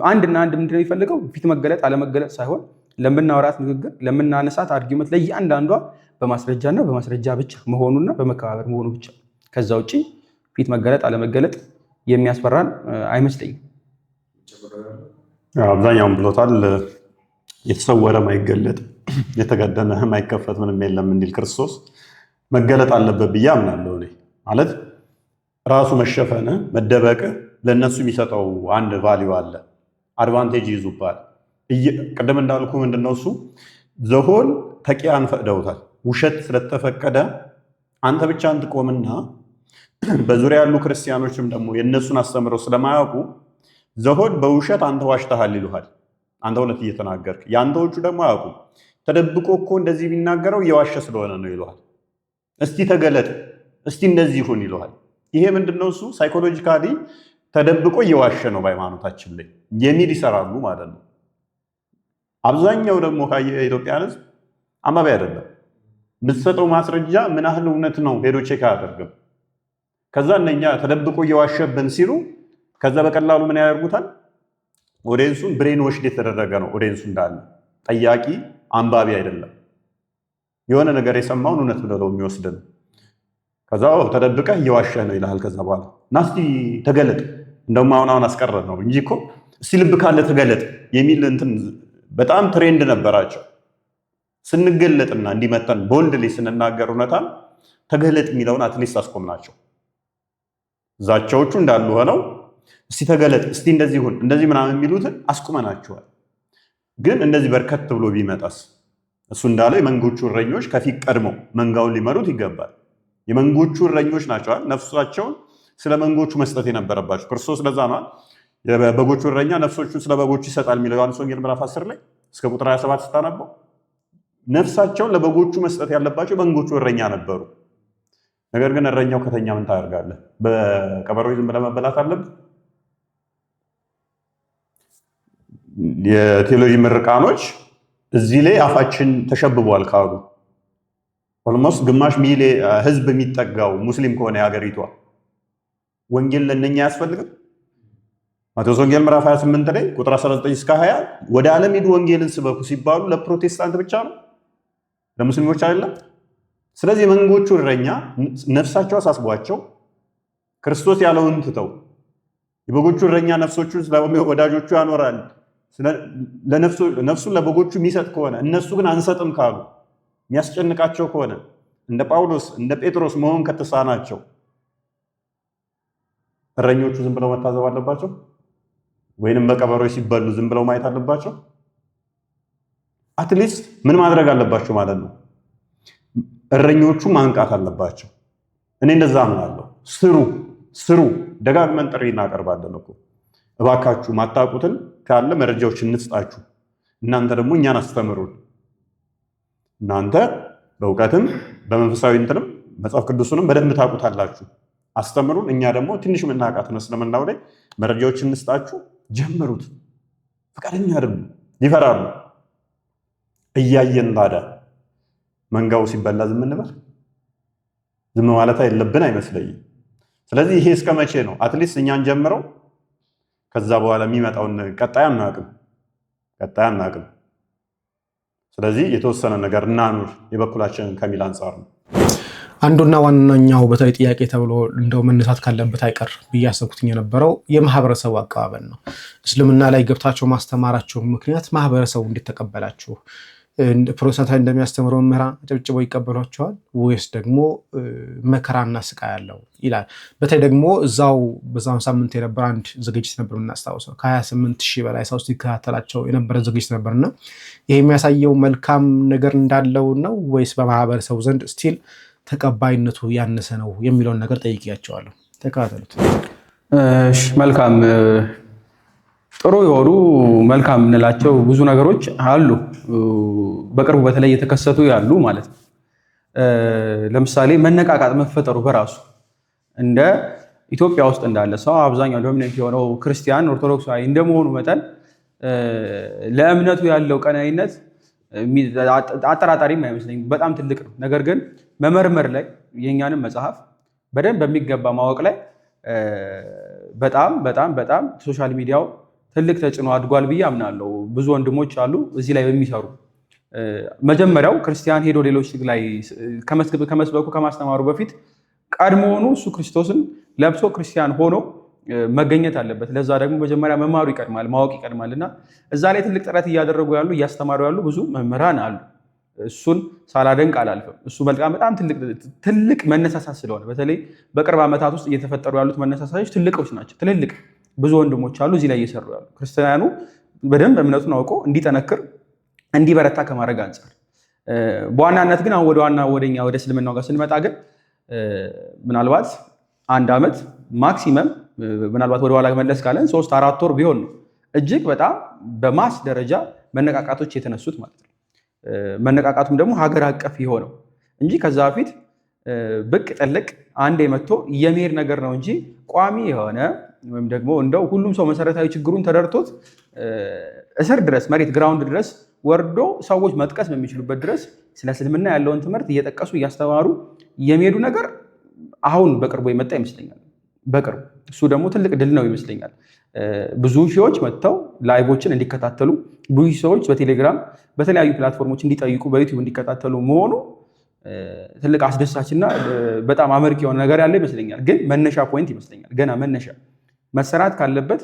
Speaker 1: አንድና አንድ ምንድነው የሚፈልገው? ፊት መገለጥ አለመገለጥ ሳይሆን ለምናወራት ንግግር፣ ለምናነሳት አርጊመንት ለእያንዳንዷ በማስረጃና በማስረጃ ብቻ መሆኑና በመከባበር መሆኑ ብቻ። ከዛ ውጭ ፊት መገለጥ አለመገለጥ የሚያስፈራን አይመስለኝም።
Speaker 2: አብዛኛውን ብሎታል። የተሰወረ ማይገለጥ የተገደነ ማይከፈት ምንም የለም እንዲል ክርስቶስ መገለጥ አለበት ብዬ አምናለሁ። እኔ ማለት ራሱ መሸፈን መደበቅ ለነሱ የሚሰጠው አንድ ቫልዩ አለ፣ አድቫንቴጅ ይዙባል። ቅድም እንዳልኩ ምንድነው እሱ ዘሆን ተቂያን ፈቅደውታል። ውሸት ስለተፈቀደ አንተ ብቻ እንትቆምና በዙሪያ ያሉ ክርስቲያኖችም ደግሞ የእነሱን አስተምረው ስለማያውቁ ዘሆን በውሸት አንተ ዋሽተሃል ይሉሃል። አንተ እውነት እየተናገርክ የአንተዎቹ ደግሞ አያውቁም። ተደብቆ እኮ እንደዚህ የሚናገረው እየዋሸ ስለሆነ ነው ይሉሃል። እስቲ ተገለጥ፣ እስቲ እንደዚህ ይሁን ይሉሃል። ይሄ ምንድነው እሱ ሳይኮሎጂካሊ ተደብቆ እየዋሸ ነው በሃይማኖታችን ላይ የሚል ይሰራሉ ማለት ነው። አብዛኛው ደግሞ የኢትዮጵያ ሕዝብ አንባቢ አይደለም። የምትሰጠው ማስረጃ ምን ያህል እውነት ነው ሄዶ ቼክ አያደርግም። ከዛ እነኛ ተደብቆ እየዋሸብን ሲሉ ከዛ በቀላሉ ምን ያደርጉታል? ኦዲየንሱን ብሬን ወሽድ የተደረገ ነው። ኦዲየንሱ እንዳለ ጠያቂ አንባቢ አይደለም። የሆነ ነገር የሰማውን እውነት ብለው የሚወስድን ከዛ ተደብቀህ እየዋሸህ ነው ይልሃል። ከዛ በኋላ እና እስቲ ተገለጥ፣ እንደውም አሁን አስቀረ ነው እንጂ እኮ እስቲ ልብ ካለ ተገለጥ የሚል እንትን በጣም ትሬንድ ነበራቸው። ስንገለጥና እንዲመተን ቦልድ ላይ ስንናገር እውነታን ተገለጥ የሚለውን አትሊስት አስቆምናቸው። ዛቻዎቹ እንዳሉ ሆነው እስቲ ተገለጥ፣ እስቲ እንደዚህ ይሁን፣ እንደዚህ ምናምን የሚሉትን አስቁመናቸዋል። ግን እንደዚህ በርከት ብሎ ቢመጣስ? እሱ እንዳለው የመንጎቹ እረኞች ከፊት ቀድመው መንጋውን ሊመሩት ይገባል። የመንጎቹ እረኞች ናቸዋል ነፍሳቸውን ስለ መንጎቹ መስጠት የነበረባቸው። ክርስቶስ ለዛ ነው የበጎቹ እረኛ ነፍሶቹን ስለ በጎቹ ይሰጣል የሚለው ዮሐንስ ወንጌል ምዕራፍ 10 ላይ እስከ ቁጥር 27 ስታነበው ነፍሳቸውን ለበጎቹ መስጠት ያለባቸው መንጎቹ እረኛ ነበሩ። ነገር ግን እረኛው ከተኛ ምን ታደርጋለህ? በቀበሮ ዝም ብለህ መበላት አለብህ? የቴዎሎጂ ምርቃኖች እዚህ ላይ አፋችን ተሸብቧል ካሉ ኦልሞስት ግማሽ ሚሊዮን ህዝብ የሚጠጋው ሙስሊም ከሆነ የሀገሪቷ ወንጌል ለነኛ አያስፈልግም? ማቴዎስ ወንጌል ምዕራፍ 28 ላይ ቁጥር 19 እስከ 20 ወደ ዓለም ሂዱ ወንጌልን ስበኩ ሲባሉ ለፕሮቴስታንት ብቻ ነው? ለሙስሊሞች አይደለም? ስለዚህ መንጎቹ እረኛ ነፍሳቸው አሳስቧቸው ክርስቶስ ያለውን ትተው የበጎቹ እረኛ ነፍሶቹን ወዳጆቹ ያኖራል ነፍሱን ለበጎቹ የሚሰጥ ከሆነ እነሱ ግን አንሰጥም ካሉ የሚያስጨንቃቸው ከሆነ እንደ ጳውሎስ እንደ ጴጥሮስ መሆን ከተሳናቸው እረኞቹ ዝም ብለው መታዘብ አለባቸው? ወይንም በቀበሮች ሲበሉ ዝም ብለው ማየት አለባቸው? አትሊስት ምን ማድረግ አለባቸው ማለት ነው? እረኞቹ ማንቃት አለባቸው። እኔ እንደዛ አምናለሁ። ስሩ ደጋግመን ጥሪ እናቀርባለን እኮ እባካችሁ ማታውቁትን ካለ መረጃዎች እንስጣችሁ፣ እናንተ ደግሞ እኛን አስተምሩን። እናንተ በእውቀትም በመንፈሳዊ እንትንም መጽሐፍ ቅዱስንም በደንብ ታውቁታላችሁ፣ አስተምሩን። እኛ ደግሞ ትንሽ የምናውቃትን እስልምናው ላይ መረጃዎች እንስጣችሁ። ጀምሩት። ፈቃደኛ አይደሉም፣ ይፈራሉ። እያየን ታዲያ መንጋው ሲበላ ዝም እንበል? ዝም ማለት የለብን አይመስለኝም። ስለዚህ ይሄ እስከ መቼ ነው? አትሊስት እኛን ጀምረው ከዛ በኋላ የሚመጣውን ቀጣይ አናውቅም። ስለዚህ የተወሰነ ነገር እናኑር የበኩላችንን ከሚል አንጻር ነው።
Speaker 3: አንዱና ዋነኛው በተለይ ጥያቄ ተብሎ እንደው መነሳት ካለበት አይቀር ብዬ አሰብኩትኝ የነበረው የማህበረሰቡ አቀባበል ነው። እስልምና ላይ ገብታችሁ ማስተማራችሁ ምክንያት ማህበረሰቡ እንዴት ተቀበላችሁ? ፕሮቴስታንታዊ እንደሚያስተምረው መምህራን አጨብጭበው ይቀበሏቸዋል ወይስ ደግሞ መከራና ስቃይ ያለው ይላል። በተለይ ደግሞ በዛም ሳምንት የነበረ አንድ ዝግጅት ነበር የምናስታውሰው ከ28,000 በላይ ሰው ሲከታተላቸው የነበረ ዝግጅት ነበርና ይሄ የሚያሳየው መልካም ነገር እንዳለው ነው ወይስ በማህበረሰቡ ዘንድ ስቲል ተቀባይነቱ ያነሰ ነው የሚለውን ነገር ጠይቄያቸዋለሁ። ተከታተሉት።
Speaker 1: መልካም ጥሩ የሆኑ መልካም እንላቸው ብዙ ነገሮች አሉ፣ በቅርቡ በተለይ የተከሰቱ ያሉ ማለት ነው። ለምሳሌ መነቃቃት መፈጠሩ በራሱ እንደ ኢትዮጵያ ውስጥ እንዳለ ሰው አብዛኛው ዶሚኔንት የሆነው ክርስቲያን ኦርቶዶክሳዊ እንደመሆኑ መጠን ለእምነቱ ያለው ቀናይነት አጠራጣሪም አይመስለኝም፣ በጣም ትልቅ ነው። ነገር ግን መመርመር ላይ የእኛንም መጽሐፍ በደንብ በሚገባ ማወቅ ላይ በጣም በጣም በጣም ሶሻል ሚዲያው ትልቅ ተጽዕኖ አድጓል ብዬ አምናለሁ። ብዙ ወንድሞች አሉ እዚህ ላይ በሚሰሩ መጀመሪያው ክርስቲያን ሄዶ ሌሎች ላይ ከመስበኩ ከማስተማሩ በፊት ቀድሞውኑ እሱ ክርስቶስን ለብሶ ክርስቲያን ሆኖ መገኘት አለበት። ለዛ ደግሞ መጀመሪያ መማሩ ይቀድማል፣ ማወቅ ይቀድማል እና እዛ ላይ ትልቅ ጥረት እያደረጉ ያሉ እያስተማሩ ያሉ ብዙ መምህራን አሉ። እሱን ሳላደንቅ አላልፍም። እሱ በጣም ትልቅ መነሳሳት ስለሆነ በተለይ በቅርብ ዓመታት ውስጥ እየተፈጠሩ ያሉት መነሳሳቶች ትልቆች ናቸው። ትልልቅ ብዙ ወንድሞች አሉ እዚህ ላይ እየሰሩ ያሉ ክርስቲያኑ በደንብ እምነቱን አውቆ እንዲጠነክር እንዲበረታ ከማድረግ አንጻር። በዋናነት ግን አሁን ወደኛ ወደ እስልምናው ጋር ስንመጣ ግን ምናልባት 1 ዓመት ማክሲመም ምናልባት ወደኋላ መለስ ካለን 3-4 ወር ቢሆን ነው እጅግ በጣም በማስ ደረጃ መነቃቃቶች የተነሱት ማለት ነው። መነቃቃቱም ደግሞ ሀገር አቀፍ የሆነው እንጂ ከዛ በፊት ብቅ ጥልቅ አንዴ መጥቶ የሚሄድ ነገር ነው እንጂ ቋሚ የሆነ ወይም ደግሞ እንደው ሁሉም ሰው መሰረታዊ ችግሩን ተደርቶት እስር ድረስ መሬት ግራውንድ ድረስ ወርዶ ሰዎች መጥቀስ በሚችሉበት ድረስ ስለ እስልምና ያለውን ትምህርት እየጠቀሱ እያስተማሩ የሚሄዱ ነገር አሁን በቅርቡ የመጣ ይመስለኛል። በቅርቡ እሱ ደግሞ ትልቅ ድል ነው ይመስለኛል። ብዙ ሺዎች መጥተው ላይቮችን እንዲከታተሉ፣ ብዙ ሰዎች በቴሌግራም በተለያዩ ፕላትፎርሞች እንዲጠይቁ፣ በዩቲዩብ እንዲከታተሉ መሆኑ ትልቅ አስደሳችና በጣም አመርቂ የሆነ ነገር ያለ ይመስለኛል። ግን መነሻ ፖይንት ይመስለኛል። ገና መነሻ መሰራት ካለበት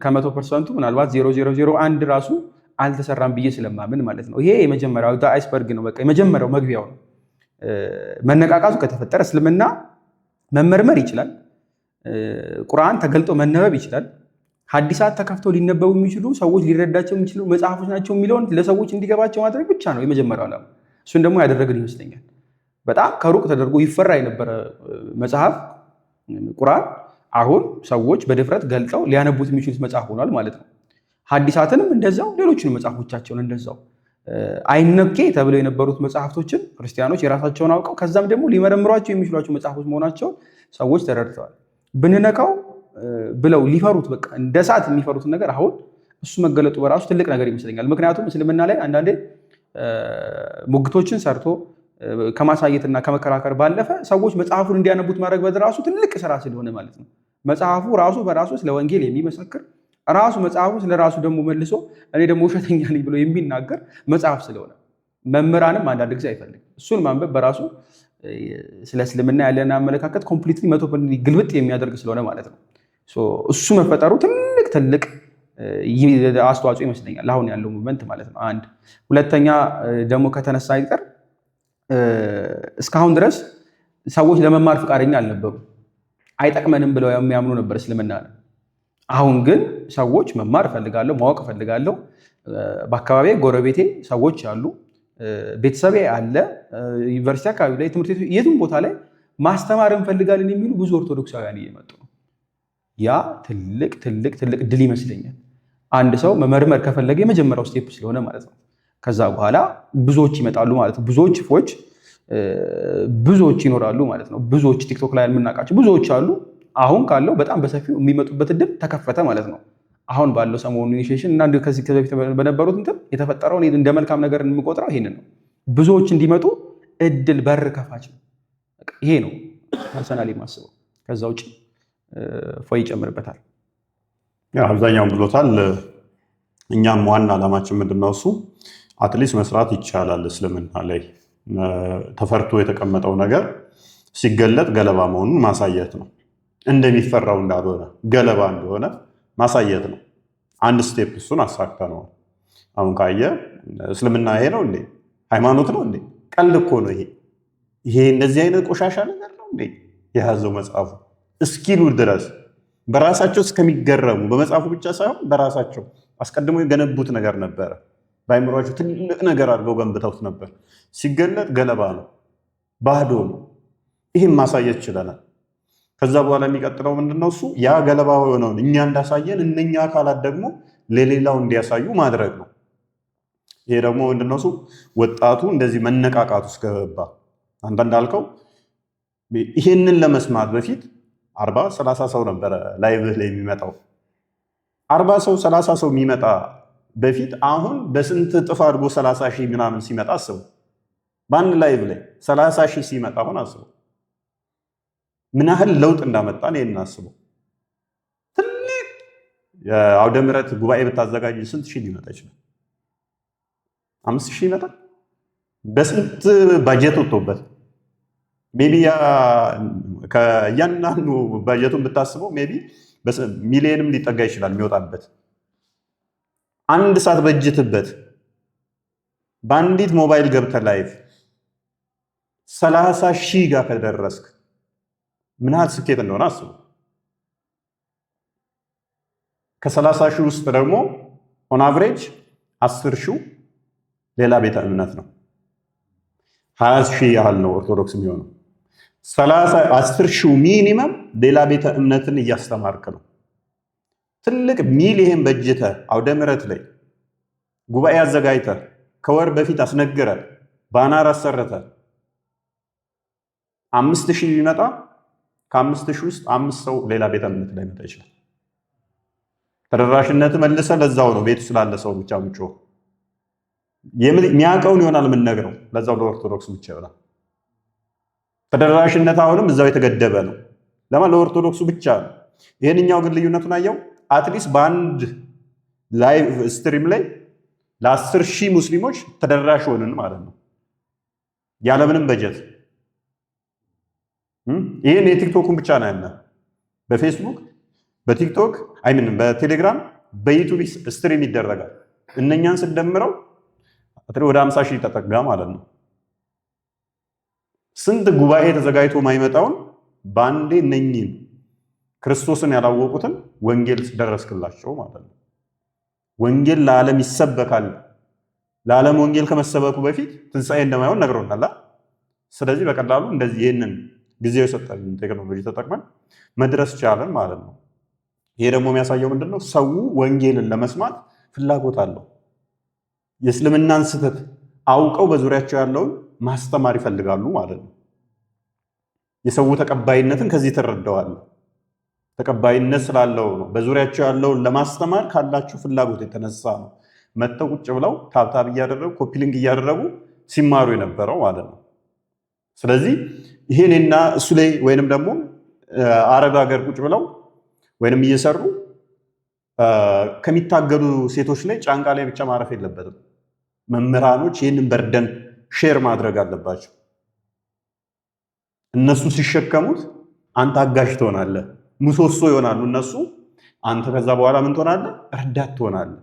Speaker 1: ከ100% ምናልባት 0.001 ራሱ አልተሰራም ብዬ ስለማምን ማለት ነው። ይሄ የመጀመሪያው አይስበርግ ነው። በቃ የመጀመሪያው መግቢያው ነው። መነቃቃቱ ከተፈጠረ እስልምና መመርመር ይችላል። ቁርአን ተገልጦ መነበብ ይችላል። ሐዲሳት ተከፍተው ሊነበቡ የሚችሉ ሰዎች ሊረዳቸው የሚችሉ መጽሐፎች ናቸው የሚለውን ለሰዎች እንዲገባቸው ማድረግ ብቻ ነው የመጀመሪያው ዓላማ። እሱን ደግሞ ያደረግን ይመስለኛል። በጣም ከሩቅ ተደርጎ ይፈራ የነበረ መጽሐፍ ቁርአን አሁን ሰዎች በድፍረት ገልጠው ሊያነቡት የሚችሉት መጽሐፍ ሆኗል ማለት ነው። ሐዲሳትንም እንደዛው፣ ሌሎችንም መጽሐፎቻቸውን እንደዛው አይነኬ ተብለው የነበሩት መጽሐፍቶችን ክርስቲያኖች የራሳቸውን አውቀው ከዛም ደግሞ ሊመረምሯቸው የሚችሏቸው መጽሐፎች መሆናቸው ሰዎች ተረድተዋል። ብንነካው ብለው ሊፈሩት በቃ እንደ ሰዓት የሚፈሩትን ነገር አሁን እሱ መገለጡ በራሱ ትልቅ ነገር ይመስለኛል። ምክንያቱም እስልምና ላይ አንዳንዴ ሙግቶችን ሰርቶ ከማሳየትና ከመከራከር ባለፈ ሰዎች መጽሐፉን እንዲያነቡት ማድረግ በራሱ ትልቅ ስራ ስለሆነ ማለት ነው። መጽሐፉ ራሱ በራሱ ስለ ወንጌል የሚመሰክር ራሱ መጽሐፉ ስለ ራሱ ደግሞ መልሶ እኔ ደግሞ ውሸተኛ ነኝ ብሎ የሚናገር መጽሐፍ ስለሆነ መምህራንም አንዳንድ ጊዜ አይፈልግም። እሱን ማንበብ በራሱ ስለ እስልምና ያለን አመለካከት ኮምፕሊትሊ 100% ግልብጥ የሚያደርግ ስለሆነ ማለት ነው። እሱ መፈጠሩ ትልቅ አስተዋጽኦ ይመስለኛል አሁን ያለው ሙቭመንት ማለት ነው። አንድ ሁለተኛ ደግሞ ከተነሳ አይቀር እስካሁን ድረስ ሰዎች ለመማር ፈቃደኛ አልነበሩ፣ አይጠቅመንም ብለው የሚያምኑ ነበር እስልምና ነው። አሁን ግን ሰዎች መማር እፈልጋለሁ፣ ማወቅ እፈልጋለሁ፣ በአካባቢ ጎረቤቴ ሰዎች አሉ፣ ቤተሰቤ አለ፣ ዩኒቨርሲቲ አካባቢ ላይ ትምህርት ቤት የትም ቦታ ላይ ማስተማር እንፈልጋለን የሚሉ ብዙ ኦርቶዶክሳውያን እየመጡ ነው። ያ ትልቅ ድል ይመስለኛል። አንድ ሰው መመርመር ከፈለገ የመጀመሪያው ስቴፕ ስለሆነ ማለት ነው። ከዛ በኋላ ብዙዎች ይመጣሉ ማለት ነው። ብዙዎች ይኖራሉ ማለት ነው። ብዙዎች ቲክቶክ ላይ የምናውቃቸው ብዙዎች አሉ። አሁን ካለው በጣም በሰፊው የሚመጡበት እድል ተከፈተ ማለት ነው። አሁን ባለው ሰሞኑ ኢኒሺዬሽን እና ከዚህ በፊት በነበሩት እንትን የተፈጠረውን እንደ መልካም ነገር የምቆጥረው ይሄንን ነው። ብዙዎች እንዲመጡ እድል በር ከፋች ነው። ይሄ ነው ፐርሰናሊ የማስበው። ከዛ ውጭ ፎይ ይጨምርበታል።
Speaker 2: አብዛኛውን ብሎታል። እኛም ዋና ዓላማችን ምንድነው? እሱ አትሊስት መስራት ይቻላል። እስልምና ላይ ተፈርቶ የተቀመጠው ነገር ሲገለጥ ገለባ መሆኑን ማሳየት ነው። እንደሚፈራው እንዳልሆነ ገለባ እንደሆነ ማሳየት ነው። አንድ ስቴፕ እሱን አሳክተነዋል። አሁን ካየ እስልምና ይሄ ነው እንዴ? ሃይማኖት ነው እንዴ? ቀልድ እኮ ነው ይሄ። ይሄ እንደዚህ አይነት ቆሻሻ ነገር ነው እንዴ የያዘው መጽሐፉ እስኪሉ ድረስ በራሳቸው እስከሚገረሙ በመጽሐፉ ብቻ ሳይሆን በራሳቸው አስቀድሞ የገነቡት ነገር ነበረ። በአይምሯቸው ትልቅ ነገር አድርገው ገንብተውት ነበር። ሲገለጥ ገለባ ነው፣ ባዶ ነው። ይህም ማሳየት ችለናል። ከዛ በኋላ የሚቀጥለው ምንድነው? እሱ ያ ገለባ የሆነውን እኛ እንዳሳየን እነኛ አካላት ደግሞ ለሌላው እንዲያሳዩ ማድረግ ነው። ይሄ ደግሞ ምንድነው? እሱ ወጣቱ እንደዚህ መነቃቃቱ እስከገባ አንተ እንዳልከው ይሄንን ለመስማት በፊት 40-30 ሰው ነበረ ላይቭህ ላይ የሚመጣው። 40 ሰው 30 ሰው የሚመጣ በፊት አሁን በስንት እጥፍ አድርጎ 30 ሺህ ምናምን ሲመጣ አስቡ። በአንድ ላይቭ ላይ 30 ሺህ ሲመጣ አሁን አስቡ ምን ያህል ለውጥ እንዳመጣን። ይሄን አስበው። ትልቅ የአውደ ምሕረት ጉባኤ ብታዘጋጅ ስንት ሺህ ሊመጣ ይችላል? 5,000 ይመጣል። በስንት ባጀት ወጥቶበት ሜቢ ከእያንዳንዱ ባጀቱን ብታስበው ሜቢ ሚሊየንም ሊጠጋ ይችላል የሚወጣበት። አንድ ሰዓት በጅትበት በአንዲት ሞባይል ገብተህ ላይቭ 30 ሺህ ጋር ከደረስክ ምን ያህል ስኬት እንደሆነ አስቡ። ከ30 ሺህ ውስጥ ደግሞ ኦን አቨሬጅ 10 ሺህ ሌላ ቤተ እምነት ነው። 20 ሺህ ያህል ነው ኦርቶዶክስ የሚሆነው። 10 ሺህ ሚኒመም ሌላ ቤተ እምነትን እያስተማርክ ነው። ትልቅ ሚሊየን በጅተህ አውደ ምሕረት ላይ ጉባኤ አዘጋጅተህ ከወር በፊት አስነግረህ ባናር አሰርተህ 5,000 ቢመጣ ከ5,000 ውስጥ 5 ሰው ሌላ ቤተ እምነት ላይ መጣ ይችላል። ተደራሽነት መልሰህ ለዛው ነው ቤቱ ስላለ ሰው ብቻ ምጮ የሚያውቀውን ይሆናል የምንነግረው ለዛው ለኦርቶዶክስ ብቻ ይሆናል። ተደራሽነት አሁንም እዛው የተገደበ ነው። ለማን? ለኦርቶዶክሱ ብቻ ነው። ይሄንኛው ግን ልዩነቱን አየው። አትሊስት በአንድ ላይቭ ስትሪም ላይ ለ10 ሺህ ሙስሊሞች ተደራሽ ሆንን ማለት ነው ያለምንም በጀት። ይሄን የቲክቶኩን ብቻ ነው ያለ። በፌስቡክ በቲክቶክ በቴሌግራም በዩቲዩብ ስትሪም ይደረጋል። እነኛን ስደምረው ወደ 50 ሺህ ተጠጋ ማለት ነው። ስንት ጉባኤ ተዘጋጅቶ ማይመጣውን ባንዴ እነኚህን ክርስቶስን ያላወቁትን ወንጌል ደረስክላቸው ማለት ነው። ወንጌል ለዓለም ይሰበካል። ለዓለም ወንጌል ከመሰበኩ በፊት ትንሣኤ እንደማይሆን ነግሮናል። ስለዚህ በቀላሉ እንደዚህ ይህንን ጊዜው የሰጠን ቴክኖሎጂ ተጠቅመን መድረስ ቻለን ማለት ነው። ይሄ ደግሞ የሚያሳየው ምንድነው? ሰው ወንጌልን ለመስማት ፍላጎት አለው። የእስልምናን ስህተት አውቀው በዙሪያቸው ያለውን ማስተማር ይፈልጋሉ ማለት ነው። የሰው ተቀባይነትን ከዚህ ተረዳዋል። ተቀባይነት ስላለው ነው። በዙሪያቸው ያለውን ለማስተማር ካላችሁ ፍላጎት የተነሳ ነው መተው ቁጭ ብለው ታብታብ እያደረጉ ኮፒሊንግ እያደረጉ ሲማሩ የነበረው ማለት ነው። ስለዚህ ይሄንና እሱ ላይ ወይንም ደግሞ አረብ ሀገር ቁጭ ብለው ወይንም እየሰሩ ከሚታገዱ ሴቶች ላይ ጫንቃ ላይ ብቻ ማረፍ የለበትም። መምህራኖች ይህንን በርደን ሼር ማድረግ አለባቸው። እነሱ ሲሸከሙት አንተ አጋዥ ትሆናለህ፣ ምሰሶ ይሆናሉ እነሱ። አንተ ከዛ በኋላ ምን ትሆናለህ? ረዳት ትሆናለህ፣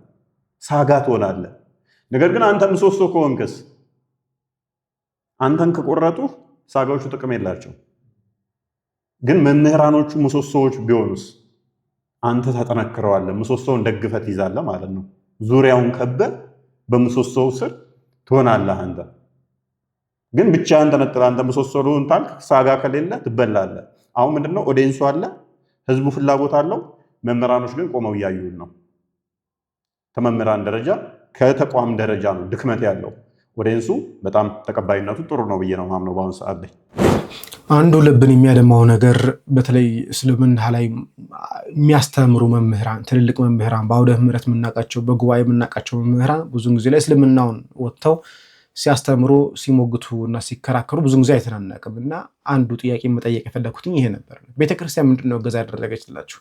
Speaker 2: ሳጋ ትሆናለህ። ነገር ግን አንተ ምሰሶ ከሆንክስ አንተን ከቆረጡ ሳጋዎቹ ጥቅም የላቸው። ግን መምህራኖቹ ምሰሶዎች ቢሆኑስ አንተ ታጠነክረዋለህ፣ ምሰሶውን ደግፈት ይዛለህ ማለት ነው። ዙሪያውን ከበህ በምሰሶው ስር ትሆናለህ አንተ። ግን ብቻህን ተነጥለህ አንተ ምሰሶውን ታልክ ሳጋ ከሌለ ትበላለህ። አሁን ምንድነው? ኦዲየንሱ አለ፣ ህዝቡ ፍላጎት አለው። መምህራኖች ግን ቆመው እያዩን ነው። ከመምህራን ደረጃ ከተቋም ደረጃ ነው ድክመት ያለው። ኦዲየንሱ በጣም ተቀባይነቱ ጥሩ ነው ብዬ ነው ማምነው በአሁኑ ሰዓት ላይ።
Speaker 3: አንዱ ልብን የሚያደማው ነገር በተለይ እስልምና ላይ የሚያስተምሩ መምህራን፣ ትልልቅ መምህራን፣ በአውደ ምሕረት የምናውቃቸው በጉባኤ የምናውቃቸው መምህራን ብዙ ጊዜ ላይ እስልምናውን ወጥተው ሲያስተምሩ ሲሞግቱ እና ሲከራከሩ ብዙ ጊዜ አይተናነቅም። እና አንዱ ጥያቄ መጠየቅ የፈለኩትኝ ይሄ ነበር። ቤተክርስቲያን ምንድነው እገዛ ያደረገችላችሁ?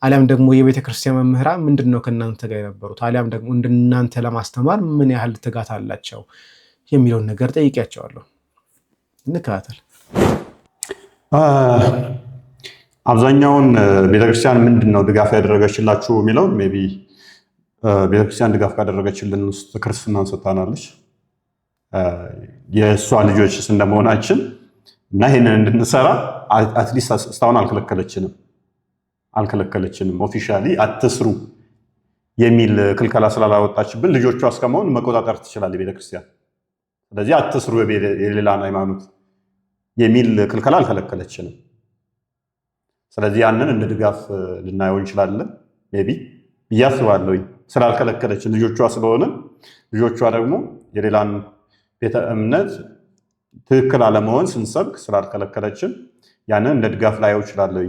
Speaker 3: አሊያም ደግሞ የቤተክርስቲያን መምህራን ምንድነው ከእናንተ ጋር የነበሩት? አሊያም ደግሞ እንደናንተ ለማስተማር ምን ያህል ትጋት አላቸው የሚለውን ነገር ጠይቄያቸዋለሁ። እንከታተል።
Speaker 2: አብዛኛውን ቤተክርስቲያን ምንድነው ድጋፍ ያደረገችላችሁ የሚለውን ሜይ ቢ ቤተክርስቲያን ድጋፍ ካደረገችልን ውስጥ ክርስትናን ሰጥታናለች። የእሷ ልጆች እንደመሆናችን እና ይህንን እንድንሰራ አትሊስት እስካሁን አልከለከለችንም። ኦፊሻሊ አትስሩ የሚል ክልከላ ስላላወጣችብን ልጆቿ እስከመሆን መቆጣጠር ትችላለች ቤተክርስቲያን። ስለዚህ አትስሩ የሌላን ሃይማኖት የሚል ክልከላ አልከለከለችንም። ስለዚህ ያንን እንደ ድጋፍ ልናየው እንችላለን ሜይ ቢ ብዬ አስባለሁ። ስላልከለከለችን ልጆቿ ስለሆነ ልጆቿ ደግሞ የሌላን ቤተ እምነት ትክክል አለመሆን ስንሰብክ ስላልከለከለችን ያንን እንደ ድጋፍ ላየው እችላለሁ።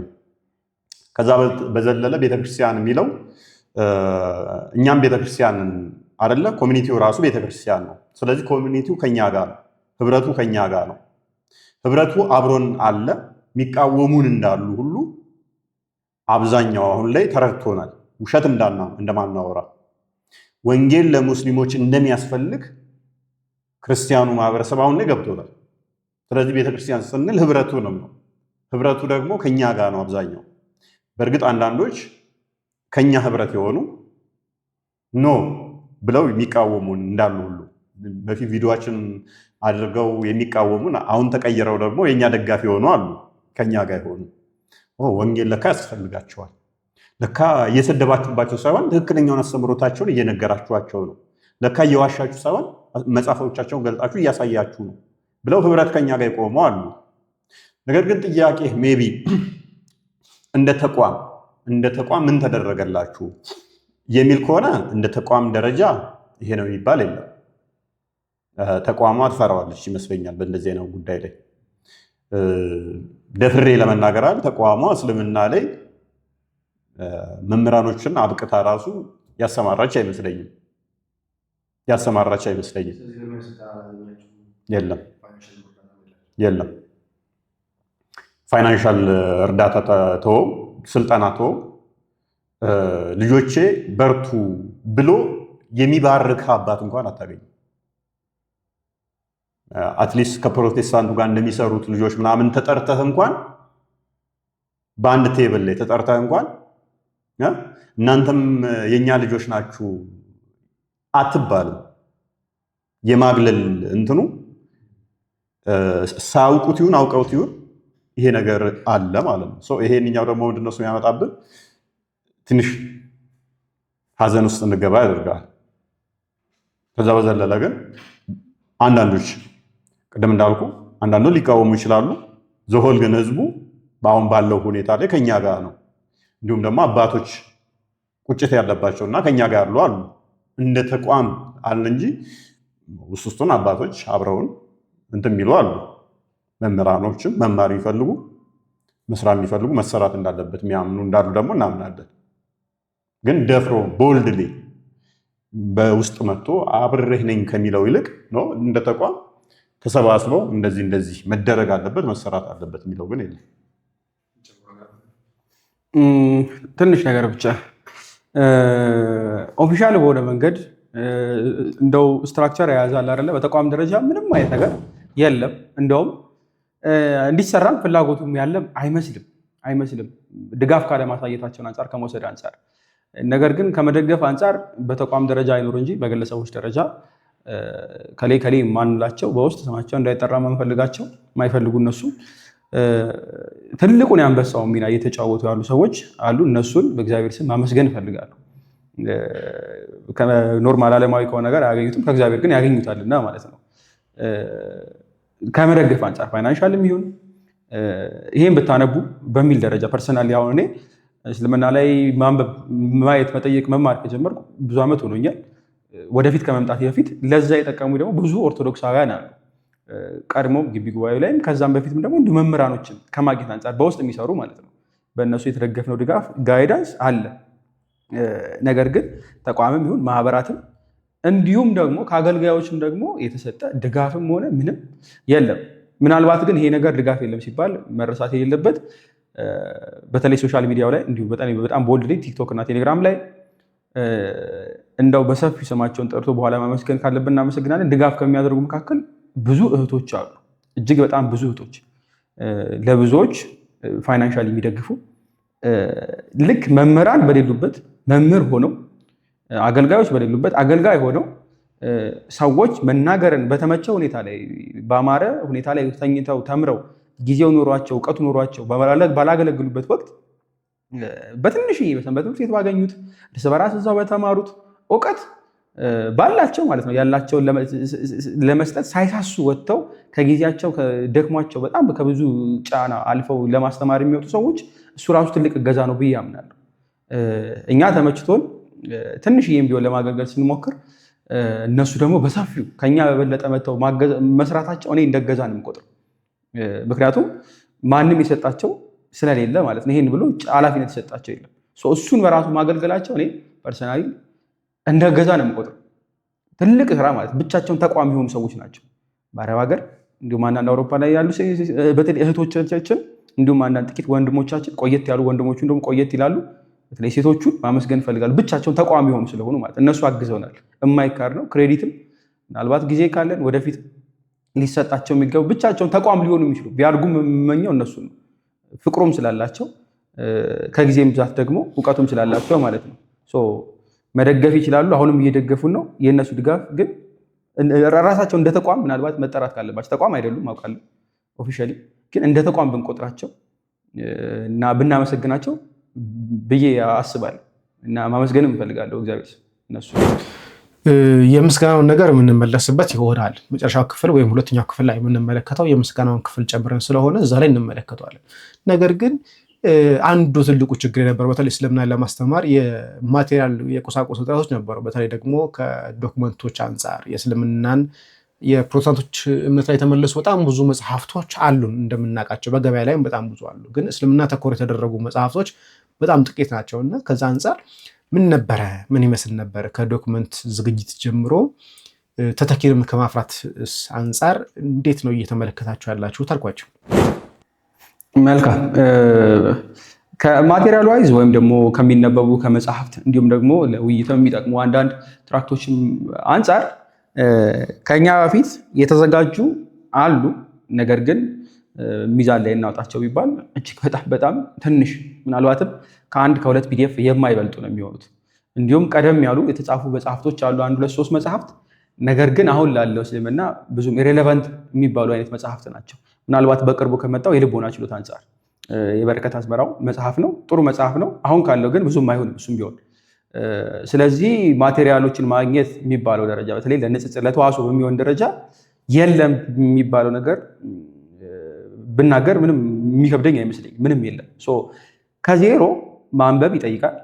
Speaker 2: ከዛ በዘለለ ቤተክርስቲያን የሚለው እኛም ቤተክርስቲያን አይደለ፣ ኮሚኒቲው ራሱ ቤተክርስቲያን ነው። ስለዚህ ኮሚኒቲው ከኛ ጋር ነው፣ ህብረቱ ከኛ ጋር ነው። ህብረቱ አብሮን አለ። የሚቃወሙን እንዳሉ ሁሉ አብዛኛው አሁን ላይ ተረድቶናል። ውሸት እንደማናወራ ወንጌል ለሙስሊሞች እንደሚያስፈልግ ክርስቲያኑ ማህበረሰብ አሁን ላይ ገብቶታል። ስለዚህ ቤተክርስቲያን ስንል ህብረቱ ነው። ህብረቱ ደግሞ ከኛ ጋር ነው አብዛኛው። በእርግጥ አንዳንዶች ከኛ ህብረት የሆኑ ኖ ብለው የሚቃወሙን እንዳሉ ሁሉ በፊት ቪዲዮችን አድርገው የሚቃወሙን አሁን ተቀይረው ደግሞ የኛ ደጋፊ የሆኑ አሉ። ከኛ ጋር የሆኑ ወንጌል ለካ ያስፈልጋቸዋል፣ ለካ እየሰደባችሁባቸው ሳይሆን ትክክለኛውን አስተምሮታቸውን እየነገራችኋቸው ነው፣ ለካ እየዋሻችሁ ሳይሆን መጽሐፎቻቸውን ገልጣችሁ እያሳያችሁ ነው ብለው ህብረት ከኛ ጋር የቆሙ አሉ። ነገር ግን ጥያቄ ሜይ ቢ እንደ ተቋም ምን ተደረገላችሁ የሚል ከሆነ እንደ ተቋም ደረጃ ይሄ ነው የሚባል የለም። ተቋሟ ትፈራዋለች ይመስለኛል በእንደዚህ አይነት ጉዳይ ላይ ደፍሬ ለመናገር ተቋሟ እስልምና ላይ መምህራኖችን አብቅታ ራሱ ያሰማራች አይመስለኝም። የለም ፋይናንሻል እርዳታ ተወው፣ ስልጠና ተወው፣ ልጆቼ በርቱ ብሎ የሚባርክ አባት እንኳን አታገኝም። አትሊስት ከፕሮቴስታንቱ ጋር እንደሚሰሩት ልጆች ምናምን ተጠርተህ እንኳን በአንድ ቴብል ላይ ተጠርተህ እንኳን እናንተም የኛ ልጆች ናችሁ አትባልም። የማግለል እንትኑ ሳያውቁት ይሁን አውቀውት ይሁን ይሄ ነገር አለ ማለት ነው። ይሄንኛው ደግሞ ምንድነው እሱ የሚያመጣብን ትንሽ ሀዘን ውስጥ እንገባ ያደርጋል። ከዛ በዘለለ ግን አንዳንዶች ቅድም እንዳልኩ አንዳንዱ ሊቃወሙ ይችላሉ። ዘሆል ግን ህዝቡ በአሁን ባለው ሁኔታ ላይ ከኛ ጋር ነው። እንዲሁም ደግሞ አባቶች ቁጭት ያለባቸውና ከኛ ጋር ያሉ አሉ። እንደ ተቋም አለ እንጂ ውስጡን አባቶች አብረውን እንትን የሚሉ አሉ። መምህራኖችም መማር የሚፈልጉ መስራት የሚፈልጉ መሰራት እንዳለበት የሚያምኑ እንዳሉ ደግሞ እናምናለን። ግን ደፍሮ ቦልድሊ በውስጥ መጥቶ አብሬህ ነኝ ከሚለው ይልቅ ነው እንደ ተቋም ተሰባስበው እንደዚህ መደረግ አለበት መሰራት አለበት የሚለው ግን የለም።
Speaker 1: ትንሽ ነገር ብቻ ኦፊሻል በሆነ መንገድ እንደው ስትራክቸር የያዛል አይደለ? በተቋም ደረጃ ምንም አይነት ነገር የለም። እንደውም እንዲሰራም ፍላጎቱም ያለም አይመስልም ድጋፍ ካለማሳየታቸውን አንጻር ከመውሰድ አንጻር። ነገር ግን ከመደገፍ አንጻር በተቋም ደረጃ አይኖር እንጂ በግለሰቦች ደረጃ ከሌ ማንላቸው በውስጥ ስማቸው እንዳይጠራ የምንፈልጋቸው የማይፈልጉ እነሱ ትልቁን የአንበሳውን ሚና እየተጫወቱ ያሉ ሰዎች አሉ። እነሱን በእግዚአብሔር ስም ማመስገን እፈልጋለሁ። ከኖርማል ዓለማዊ ከሆነ ነገር አያገኙትም፣ ከእግዚአብሔር ግን ያገኙታልና ማለት ነው። ከመደገፍ አንጻር ፋይናንሻልም ይሁን ይሄን ብታነቡ በሚል ደረጃ ፐርሰናል ያሁን እኔ እስልምና ላይ ማንበብ፣ ማየት፣ መጠየቅ፣ መማር ከጀመርኩ ብዙ ዓመት ሆኖኛል። ወደፊት ከመምጣት በፊት ለዛ የጠቀሙ ደግሞ ብዙ ኦርቶዶክሳውያን አሉ። ቀድሞ ግቢ ጉባኤ ላይም ከዛም በፊትም ደግሞ እንዲሁ መምህራኖችን ከማግኘት አንጻር በውስጥ የሚሰሩ ማለት ነው በእነሱ የተደገፍነው ድጋፍ ጋይዳንስ አለ። ነገር ግን ተቋምም ይሁን ማህበራትም እንዲሁም ደግሞ ከአገልጋዮችም ደግሞ የተሰጠ ድጋፍም ሆነ ምንም የለም። ምናልባት ግን ይሄ ነገር ድጋፍ የለም ሲባል መረሳት የሌለበት በተለይ ሶሻል ሚዲያው ላይ እንዲሁ በጣም ቦልድ ቲክቶክ እና ቴሌግራም ላይ እንደው በሰፊው ስማቸውን ጠርቶ በኋላ ማመስገን ካለብን እናመሰግናለን። ድጋፍ ከሚያደርጉ መካከል ብዙ እህቶች አሉ። እጅግ በጣም ብዙ እህቶች ለብዙዎች ፋይናንሻል የሚደግፉ ልክ መምህራን በሌሉበት መምህር ሆነው አገልጋዮች በሌሉበት አገልጋይ ሆነው ሰዎች መናገርን በተመቸ ሁኔታ ላይ በአማረ ሁኔታ ላይ ተኝተው ተምረው ጊዜው ኖሯቸው እውቀቱ ኖሯቸው ባላገለግሉበት ወቅት በትንሽዬ በሰንበት ትምህርት ቤት ባገኙት እርስ በራስ እዛው በተማሩት እውቀት ባላቸው ማለት ነው ያላቸውን ለመስጠት ሳይሳሱ ወጥተው ከጊዜያቸው ደክሟቸው በጣም ከብዙ ጫና አልፈው ለማስተማር የሚወጡ ሰዎች እሱ ራሱ ትልቅ እገዛ ነው ብዬ አምናለሁ። እኛ ተመችቶን ትንሽዬም ቢሆን ለማገልገል ስንሞክር እነሱ ደግሞ በሰፊው ከኛ በበለጠ መጥተው መስራታቸው እኔ እንደገዛ ነው የምቆጥረው። ምክንያቱም ማንም የሰጣቸው ስለሌለ ማለት ነው። ይሄን ብሎ ኃላፊነት የሰጣቸው የለም። እሱን በራሱ ማገልገላቸው እኔ ፐርሰናሊ እንደገዛ ነው የምቆጥረው። ትልቅ ስራ ማለት ብቻቸውን ተቋም የሆኑ ሰዎች ናቸው። በአረብ ሀገር እንዲሁም አንዳንድ አውሮፓ ላይ ያሉ በተለይ እህቶቻችን እንዲሁም አንዳንድ ጥቂት ወንድሞቻችን ቆየት ያሉ ወንድሞቹ እንደውም ቆየት ይላሉ። በተለይ ሴቶቹን ማመስገን ይፈልጋሉ። ብቻቸውን ተቋም የሆኑ ስለሆኑ ማለት እነሱ አግዘውናል። የማይካድ ነው። ክሬዲትም ምናልባት ጊዜ ካለን ወደፊት ሊሰጣቸው የሚገቡ ብቻቸውን ተቋም ሊሆኑ የሚችሉ ቢያድጉም የምመኘው እነሱ ነው። ፍቅሩም ስላላቸው ከጊዜም ብዛት ደግሞ እውቀቱም ስላላቸው ማለት ነው። መደገፍ ይችላሉ። አሁንም እየደገፉን ነው። የእነሱ ድጋፍ ግን ራሳቸው እንደ ተቋም ምናልባት መጠራት ካለባቸው ተቋም አይደሉም አውቃለሁ። ኦፊሻሊ ግን እንደ ተቋም ብንቆጥራቸው እና ብናመሰግናቸው ብዬ አስባለሁ እና ማመስገንም እንፈልጋለሁ እግዚአብሔር እነሱ
Speaker 3: የምስጋናውን ነገር የምንመለስበት ይሆናል። መጨረሻው ክፍል ወይም ሁለተኛው ክፍል ላይ የምንመለከተው የምስጋናውን ክፍል ጨምረን ስለሆነ እዛ ላይ እንመለከተዋለን። ነገር ግን አንዱ ትልቁ ችግር የነበረው በተለይ እስልምናን ለማስተማር የማቴሪያል የቁሳቁስ እጥረቶች ነበሩ። በተለይ ደግሞ ከዶክመንቶች አንጻር የእስልምናን የፕሮቴስታንቶች እምነት ላይ የተመለሱ በጣም ብዙ መጽሐፍቶች አሉን እንደምናውቃቸው፣ በገበያ ላይም በጣም ብዙ አሉ። ግን እስልምና ተኮር የተደረጉ መጽሐፍቶች በጣም ጥቂት ናቸው እና ከዛ አንጻር ምን ይመስል ነበር? ከዶክመንት ዝግጅት ጀምሮ ተተኪንም ከማፍራት አንጻር እንዴት ነው እየተመለከታችሁ ያላችሁት አልኳቸው።
Speaker 1: መልካም። ከማቴሪያል ዋይዝ ወይም ደግሞ ከሚነበቡ ከመጽሐፍት እንዲሁም ደግሞ ለውይይት የሚጠቅሙ አንዳንድ ትራክቶችም አንጻር ከኛ በፊት የተዘጋጁ አሉ። ነገር ግን ሚዛን ላይ እናውጣቸው ቢባል እጅግ በጣም ትንሽ ምናልባትም ከአንድ ከሁለት ፒዲኤፍ የማይበልጡ ነው የሚሆኑት። እንዲሁም ቀደም ያሉ የተጻፉ መጽሐፍቶች አሉ፣ 1 2 3 መጽሐፍት። ነገር ግን አሁን ላለው እስልምና ብዙም ኢሬሌቫንት የሚባሉ አይነት መጽሐፍት ናቸው። ምናልባት በቅርቡ ከመጣው የልቦና ችሎታ አንጻር የበረከት አዝመራው መጽሐፍ ነው፣ ጥሩ መጽሐፍ ነው። አሁን ካለው ግን ብዙም አይሆንም እሱም ቢሆን። ስለዚህ ማቴሪያሎችን ማግኘት የሚባለው ደረጃ በተለይ ለንጽጽር ለተዋሶ በሚሆን ደረጃ የለም የሚባለው ነገር ብናገር ምንም የሚከብደኝ አይመስለኝም። ምንም የለም። ከዜሮ ማንበብ ይጠይቃል።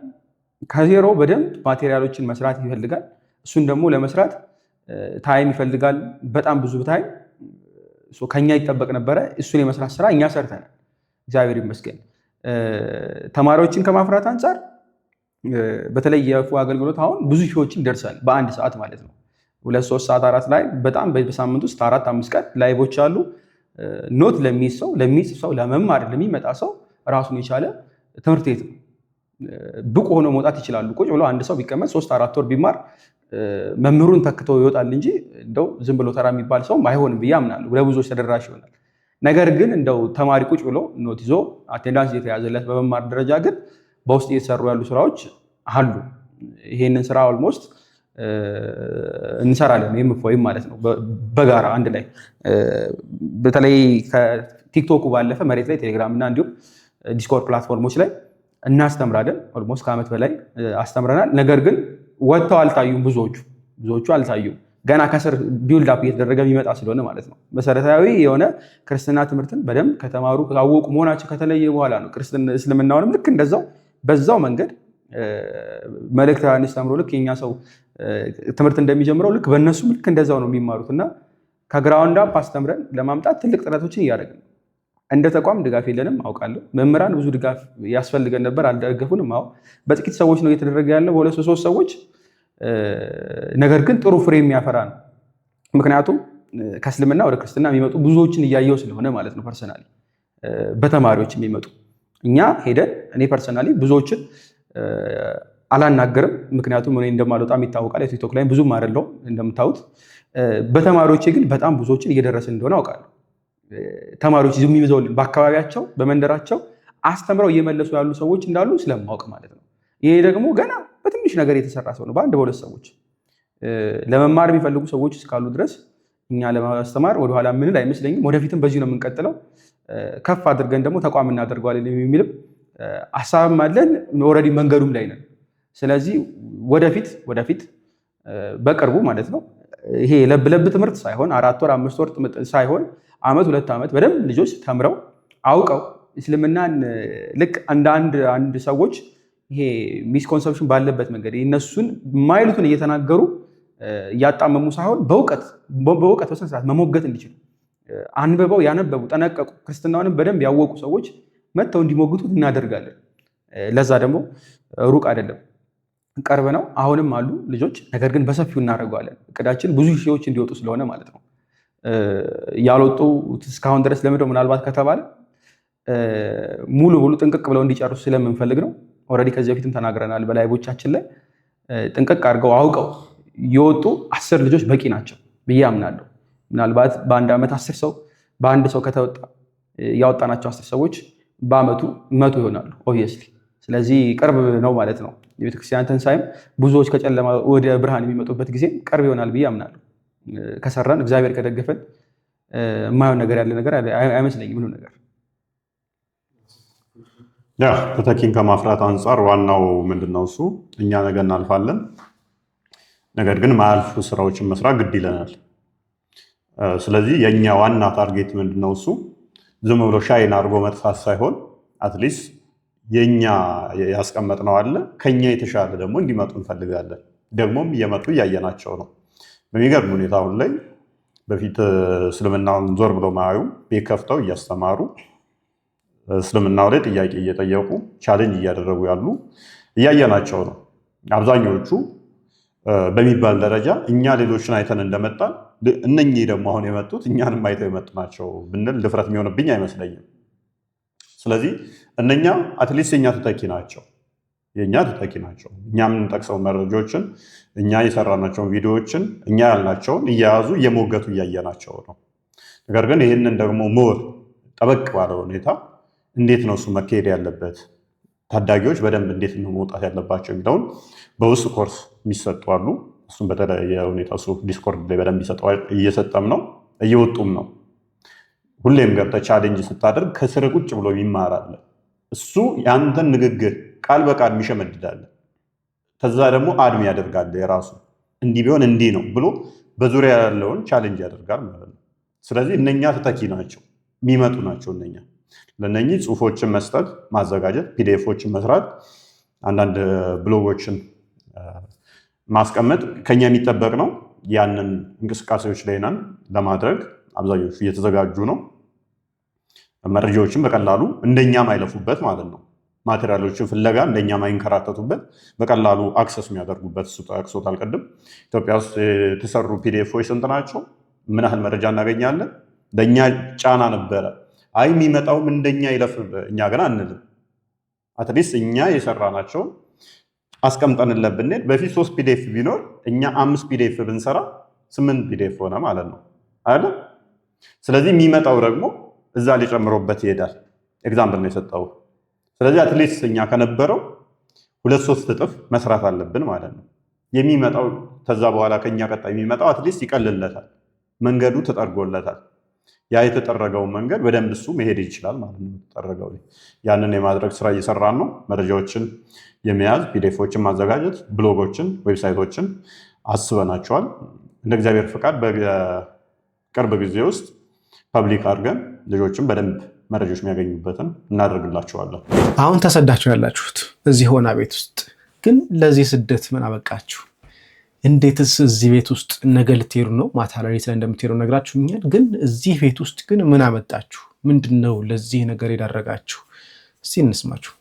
Speaker 1: ከዜሮ በደንብ ማቴሪያሎችን መስራት ይፈልጋል። እሱን ደግሞ ለመስራት ታይም ይፈልጋል፣ በጣም ብዙ ታይም። ከኛ ይጠበቅ ነበረ። እሱን የመስራት ስራ እኛ ሰርተናል፣ እግዚአብሔር ይመስገን። ተማሪዎችን ከማፍራት አንጻር በተለይ የፉ አገልግሎት አሁን ብዙ ሺዎችን ደርሳል፣ በአንድ ሰዓት ማለት ነው። 2 3 ሰዓት 4 ላይ በጣም በሳምንት ውስጥ 4 5 ቀን ላይቮች አሉ። ኖት ለሚጽፍ ሰው ለመማር ለሚመጣ ሰው ራሱን የቻለ ትምህርት ቤት ነው። ብቁ ሆኖ መውጣት ይችላሉ። ቁጭ ብሎ አንድ ሰው ቢቀመጥ 3 4 ወር ቢማር መምህሩን ተክቶ ይወጣል እንጂ እንደው ዝም ብሎ ተራ የሚባል ሰው አይሆንም ብዬ አምናለሁ። ለብዙዎች ተደራሽ ይሆናል። ነገር ግን እንደው ተማሪ ቁጭ ብሎ ኖት ይዞ አቴንዳንስ የተያዘለት በመማር ደረጃ ግን በውስጥ እየተሰሩ ያሉ ስራዎች አሉ። ይሄንን ስራ ኦልሞስት እንሰራለን ወይም ማለት ነው በጋራ አንድ ላይ። በተለይ ከቲክቶኩ ባለፈ መሬት ላይ ቴሌግራም እና እንዲሁም ዲስኮርድ ፕላትፎርሞች ላይ እናስተምራለን። ኦልሞስት ከዓመት በላይ አስተምረናል። ነገር ግን ወጥተው አልታዩም። ብዙዎቹ አልታዩም። ገና ከስር ቢውልድ አፕ እየተደረገ የሚመጣ ስለሆነ ማለት ነው። መሰረታዊ የሆነ ክርስትና ትምህርትን በደንብ ከተማሩ ካወቁ መሆናቸው ከተለየ በኋላ ነው እስልምናውንም ልክ እንደዛው በዛው መንገድ መልእክተ ዮሐንስ ተምሮ ልክ የኛ ሰው ትምህርት እንደሚጀምረው ልክ በእነሱም ልክ እንደዛው ነው የሚማሩት እና ከግራውንድ አፕ አስተምረን ለማምጣት ትልቅ ጥረቶችን እያደረግን ነው። እንደ ተቋም ድጋፍ የለንም አውቃለሁ። መምህራን ብዙ ድጋፍ ያስፈልገን ነበር፣ አልደገፉንም። በጥቂት ሰዎች ነው እየተደረገ ያለው፣ በ2 3 ሰዎች። ነገር ግን ጥሩ ፍሬ የሚያፈራ ነው። ምክንያቱም ከእስልምና ወደ ክርስትና የሚመጡ ብዙዎችን እያየው ስለሆነ ማለት ነው። ፐርሰናሊ በተማሪዎች የሚመጡ እኛ ሄደን እኔ ፐርሰናሊ ብዙዎችን አላናገርም፣ ምክንያቱም እኔ እንደማልወጣም ይታወቃል። የቲክቶክ ላይ ብዙም አይደለሁም እንደምታዩት። በተማሪዎቼ ግን በጣም ብዙዎችን እየደረስን እንደሆነ አውቃለሁ። ተማሪዎች የሚይዘውልን በአካባቢያቸው በመንደራቸው አስተምረው እየመለሱ ያሉ ሰዎች እንዳሉ ስለማውቅ ማለት ነው። ይሄ ደግሞ ገና በትንሽ ነገር የተሰራ ሰው ነው። በአንድ በሁለት ሰዎች ለመማር የሚፈልጉ ሰዎች እስካሉ ድረስ እኛ ለማስተማር ወደኋላ ምንል አይመስለኝም። ወደፊትም በዚሁ ነው የምንቀጥለው። ከፍ አድርገን ደግሞ ተቋም እናደርገዋለን የሚልም ሀሳብም አለን። ኦልሬዲ መንገዱም ላይ ነን። ስለዚህ ወደፊት በቅርቡ ማለት ነው ይሄ ለብ ትምህርት ሳይሆን 4 ወር 5 ወር ሳይሆን ዓመት 2 ዓመት በደንብ ልጆች ተምረው አውቀው እስልምናን ልክ አንድ ሰዎች ይሄ ሚስኮንሰፕሽን ባለበት መንገድ እነሱን ማይሉትን እየተናገሩ እያጣመሙ ሳይሆን በእውቀት በስነ ስርዓት መሞገት እንዲችሉ አንብበው ያነበቡ ጠነቀቁ ክርስትናውንም በደንብ ያወቁ ሰዎች መጥተው እንዲሞግቱት እናደርጋለን። ለዛ ደግሞ ሩቅ አይደለም ቅርብ ነው። አሁንም አሉ ልጆች፣ ነገር ግን በሰፊው እናደርገዋለን። እቅዳችን ብዙ ሺዎች እንዲወጡ ስለሆነ ማለት ነው። ያልወጡ እስካሁን ድረስ ለምንድነው ምናልባት ከተባለ ሙሉ ጥንቅቅ ብለው እንዲጨርሱ ስለምንፈልግ ነው። ኦልሬዲ ከዚህ በፊትም ተናግረናል በላይቦቻችን ላይ ጥንቅቅ አድርገው አውቀው የወጡ 10 ልጆች በቂ ናቸው ብዬ አምናለሁ። ምናልባት በአንድ ዓመት 10 ሰው በአንድ ሰው ከተወጣ ያወጣናቸው 10 ሰዎች በአመቱ 100 ይሆናሉ ኦብቪየስሊ። ስለዚህ ቅርብ ነው ማለት ነው። የቤተክርስቲያን ትንሳኤም ብዙዎች ከጨለማ ወደ ብርሃን የሚመጡበት ጊዜ ቅርብ ይሆናል ብዬ አምናለሁ። ከሰራን እግዚአብሔር ከደገፈን የማይሆን ነገር ያለ ነገር አይመስለኝም ምንም ነገር።
Speaker 2: ተተኪን ከማፍራት አንጻር ዋናው ምንድነው እሱ እኛ ነገ እናልፋለን፣ ነገር ግን ማያልፉ ስራዎችን መስራት ግድ ይለናል። ስለዚህ የኛ ዋና ታርጌት ምንድነው እሱ ዝም ብሎ ሻይን አድርጎ መጥፋት ሳይሆን አትሊስት የኛ ያስቀመጥነው አለ ከኛ የተሻለ ደግሞ እንዲመጡ እንፈልጋለን። ደግሞም እየመጡ እያየናቸው ነው። በሚገርም ሁኔታ አሁን ላይ በፊት እስልምናውን ዞር ብሎ ማያዩ ቤት ከፍተው እያስተማሩ እስልምናው ላይ ጥያቄ እየጠየቁ ቻሌንጅ እያደረጉ ያሉ እያየናቸው ነው። አብዛኞቹ በሚባል ደረጃ እኛ ሌሎችን አይተን እንደመጣን እነኚህ ደግሞ አሁን የመጡት እኛንም አይተው የመጡ ናቸው ብንል ድፍረት የሚሆንብኝ አይመስለኝም። ስለዚህ እነኛ አትሊስት የኛ ተተኪ ናቸው፣ የኛ ተተኪ ናቸው። እኛ የምንጠቅሰው መረጃዎችን እኛ የሰራናቸውን ቪዲዮዎችን እኛ ያልናቸውን እየያዙ እየሞገቱ እያየናቸው ነው። ነገር ግን ይህንን ደግሞ ሞር ጠበቅ ባለ ሁኔታ እንዴት ነው እሱ መካሄድ ያለበት፣ ታዳጊዎች በደንብ እንዴት ነው መውጣት ያለባቸው የሚለውን በውስጥ ኮርስ የሚሰጡ አሉ። እሱም በተለየ ሁኔታ እሱ ዲስኮርድ ላይ በደንብ እየሰጠም ነው እየወጡም ነው። ሁሌም ገብተህ ቻሌንጅ ስታደርግ ከስር ቁጭ ብሎ ይማራል። እሱ ያንተን ንግግር ቃል በቃል የሚሸመድዳል። ከዛ ደግሞ አድም ያደርጋል የራሱ እንዲህ ቢሆን እንዲህ ነው ብሎ በዙሪያ ያለውን ቻሌንጅ ያደርጋል ማለት ነው። ስለዚህ እነኛ ተተኪ ናቸው፣ የሚመጡ ናቸው። እነኛ ለእነኚህ ጽሁፎችን መስጠት፣ ማዘጋጀት፣ ፒዲኤፎችን መስራት፣ አንዳንድ ብሎጎችን ማስቀመጥ ከኛ የሚጠበቅ ነው። ያንን እንቅስቃሴዎች ላይ ነን ለማድረግ አብዛኞቹ እየተዘጋጁ ነው። መረጃዎችን በቀላሉ እንደኛ ማይለፉበት ማለት ነው። ማቴሪያሎችን ፍለጋ እንደኛ ማይንከራተቱበት በቀላሉ አክሰስ የሚያደርጉበት እሱ ጠቅሶታል ቅድም። ኢትዮጵያ ውስጥ የተሰሩ ፒዲኤፎች ስንት ናቸው? ምን ያህል መረጃ እናገኛለን? ለእኛ ጫና ነበረ። አይ የሚመጣውም እንደኛ ይለፍ እኛ ግን አንልም። አትሊስት እኛ የሰራናቸውን አስቀምጠንለት ብንሄድ በፊት 3 ፒዲኤፍ ቢኖር እኛ 5 ፒዲኤፍ ብንሰራ 8 ፒዲኤፍ ሆነ ማለት ነው አይደል? ስለዚህ የሚመጣው ደግሞ እዛ ሊጨምሮበት ይሄዳል። ኤግዛምፕል ነው የሰጠው። ስለዚህ አትሊስት እኛ ከነበረው 2-3 እጥፍ መስራት አለብን ማለት ነው። የሚመጣው ከዛ በኋላ ከኛ ቀጣይ የሚመጣው አትሊስት ይቀልለታል፣ መንገዱ ተጠርጎለታል። ያ የተጠረገውን መንገድ በደንብ እሱ መሄድ ይችላል ማለት ነው። የተጠረገው ያንን የማድረግ ስራ እየሰራን ነው። መረጃዎችን የመያዝ ፒዲኤፎችን ማዘጋጀት፣ ብሎጎችን፣ ዌብሳይቶችን አስበናቸዋል። እንደ እግዚአብሔር ፍቃድ በቅርብ ጊዜ ውስጥ ፐብሊክ አድርገን ልጆችን በደንብ መረጃዎች የሚያገኙበትን እናደርግላቸዋለን።
Speaker 3: አሁን ተሰዳችሁ ያላችሁት እዚህ ሆና ቤት ውስጥ ግን ለዚህ ስደት ምን አበቃችሁ? እንዴትስ እዚህ ቤት ውስጥ ነገ ልትሄዱ ነው? ማታ ላይ እንደምትሄዱ ነግራችሁኛል። ግን እዚህ ቤት ውስጥ ግን ምን አመጣችሁ? ምንድነው ለዚህ ነገር የዳረጋችሁ? እስቲ እንስማችሁ።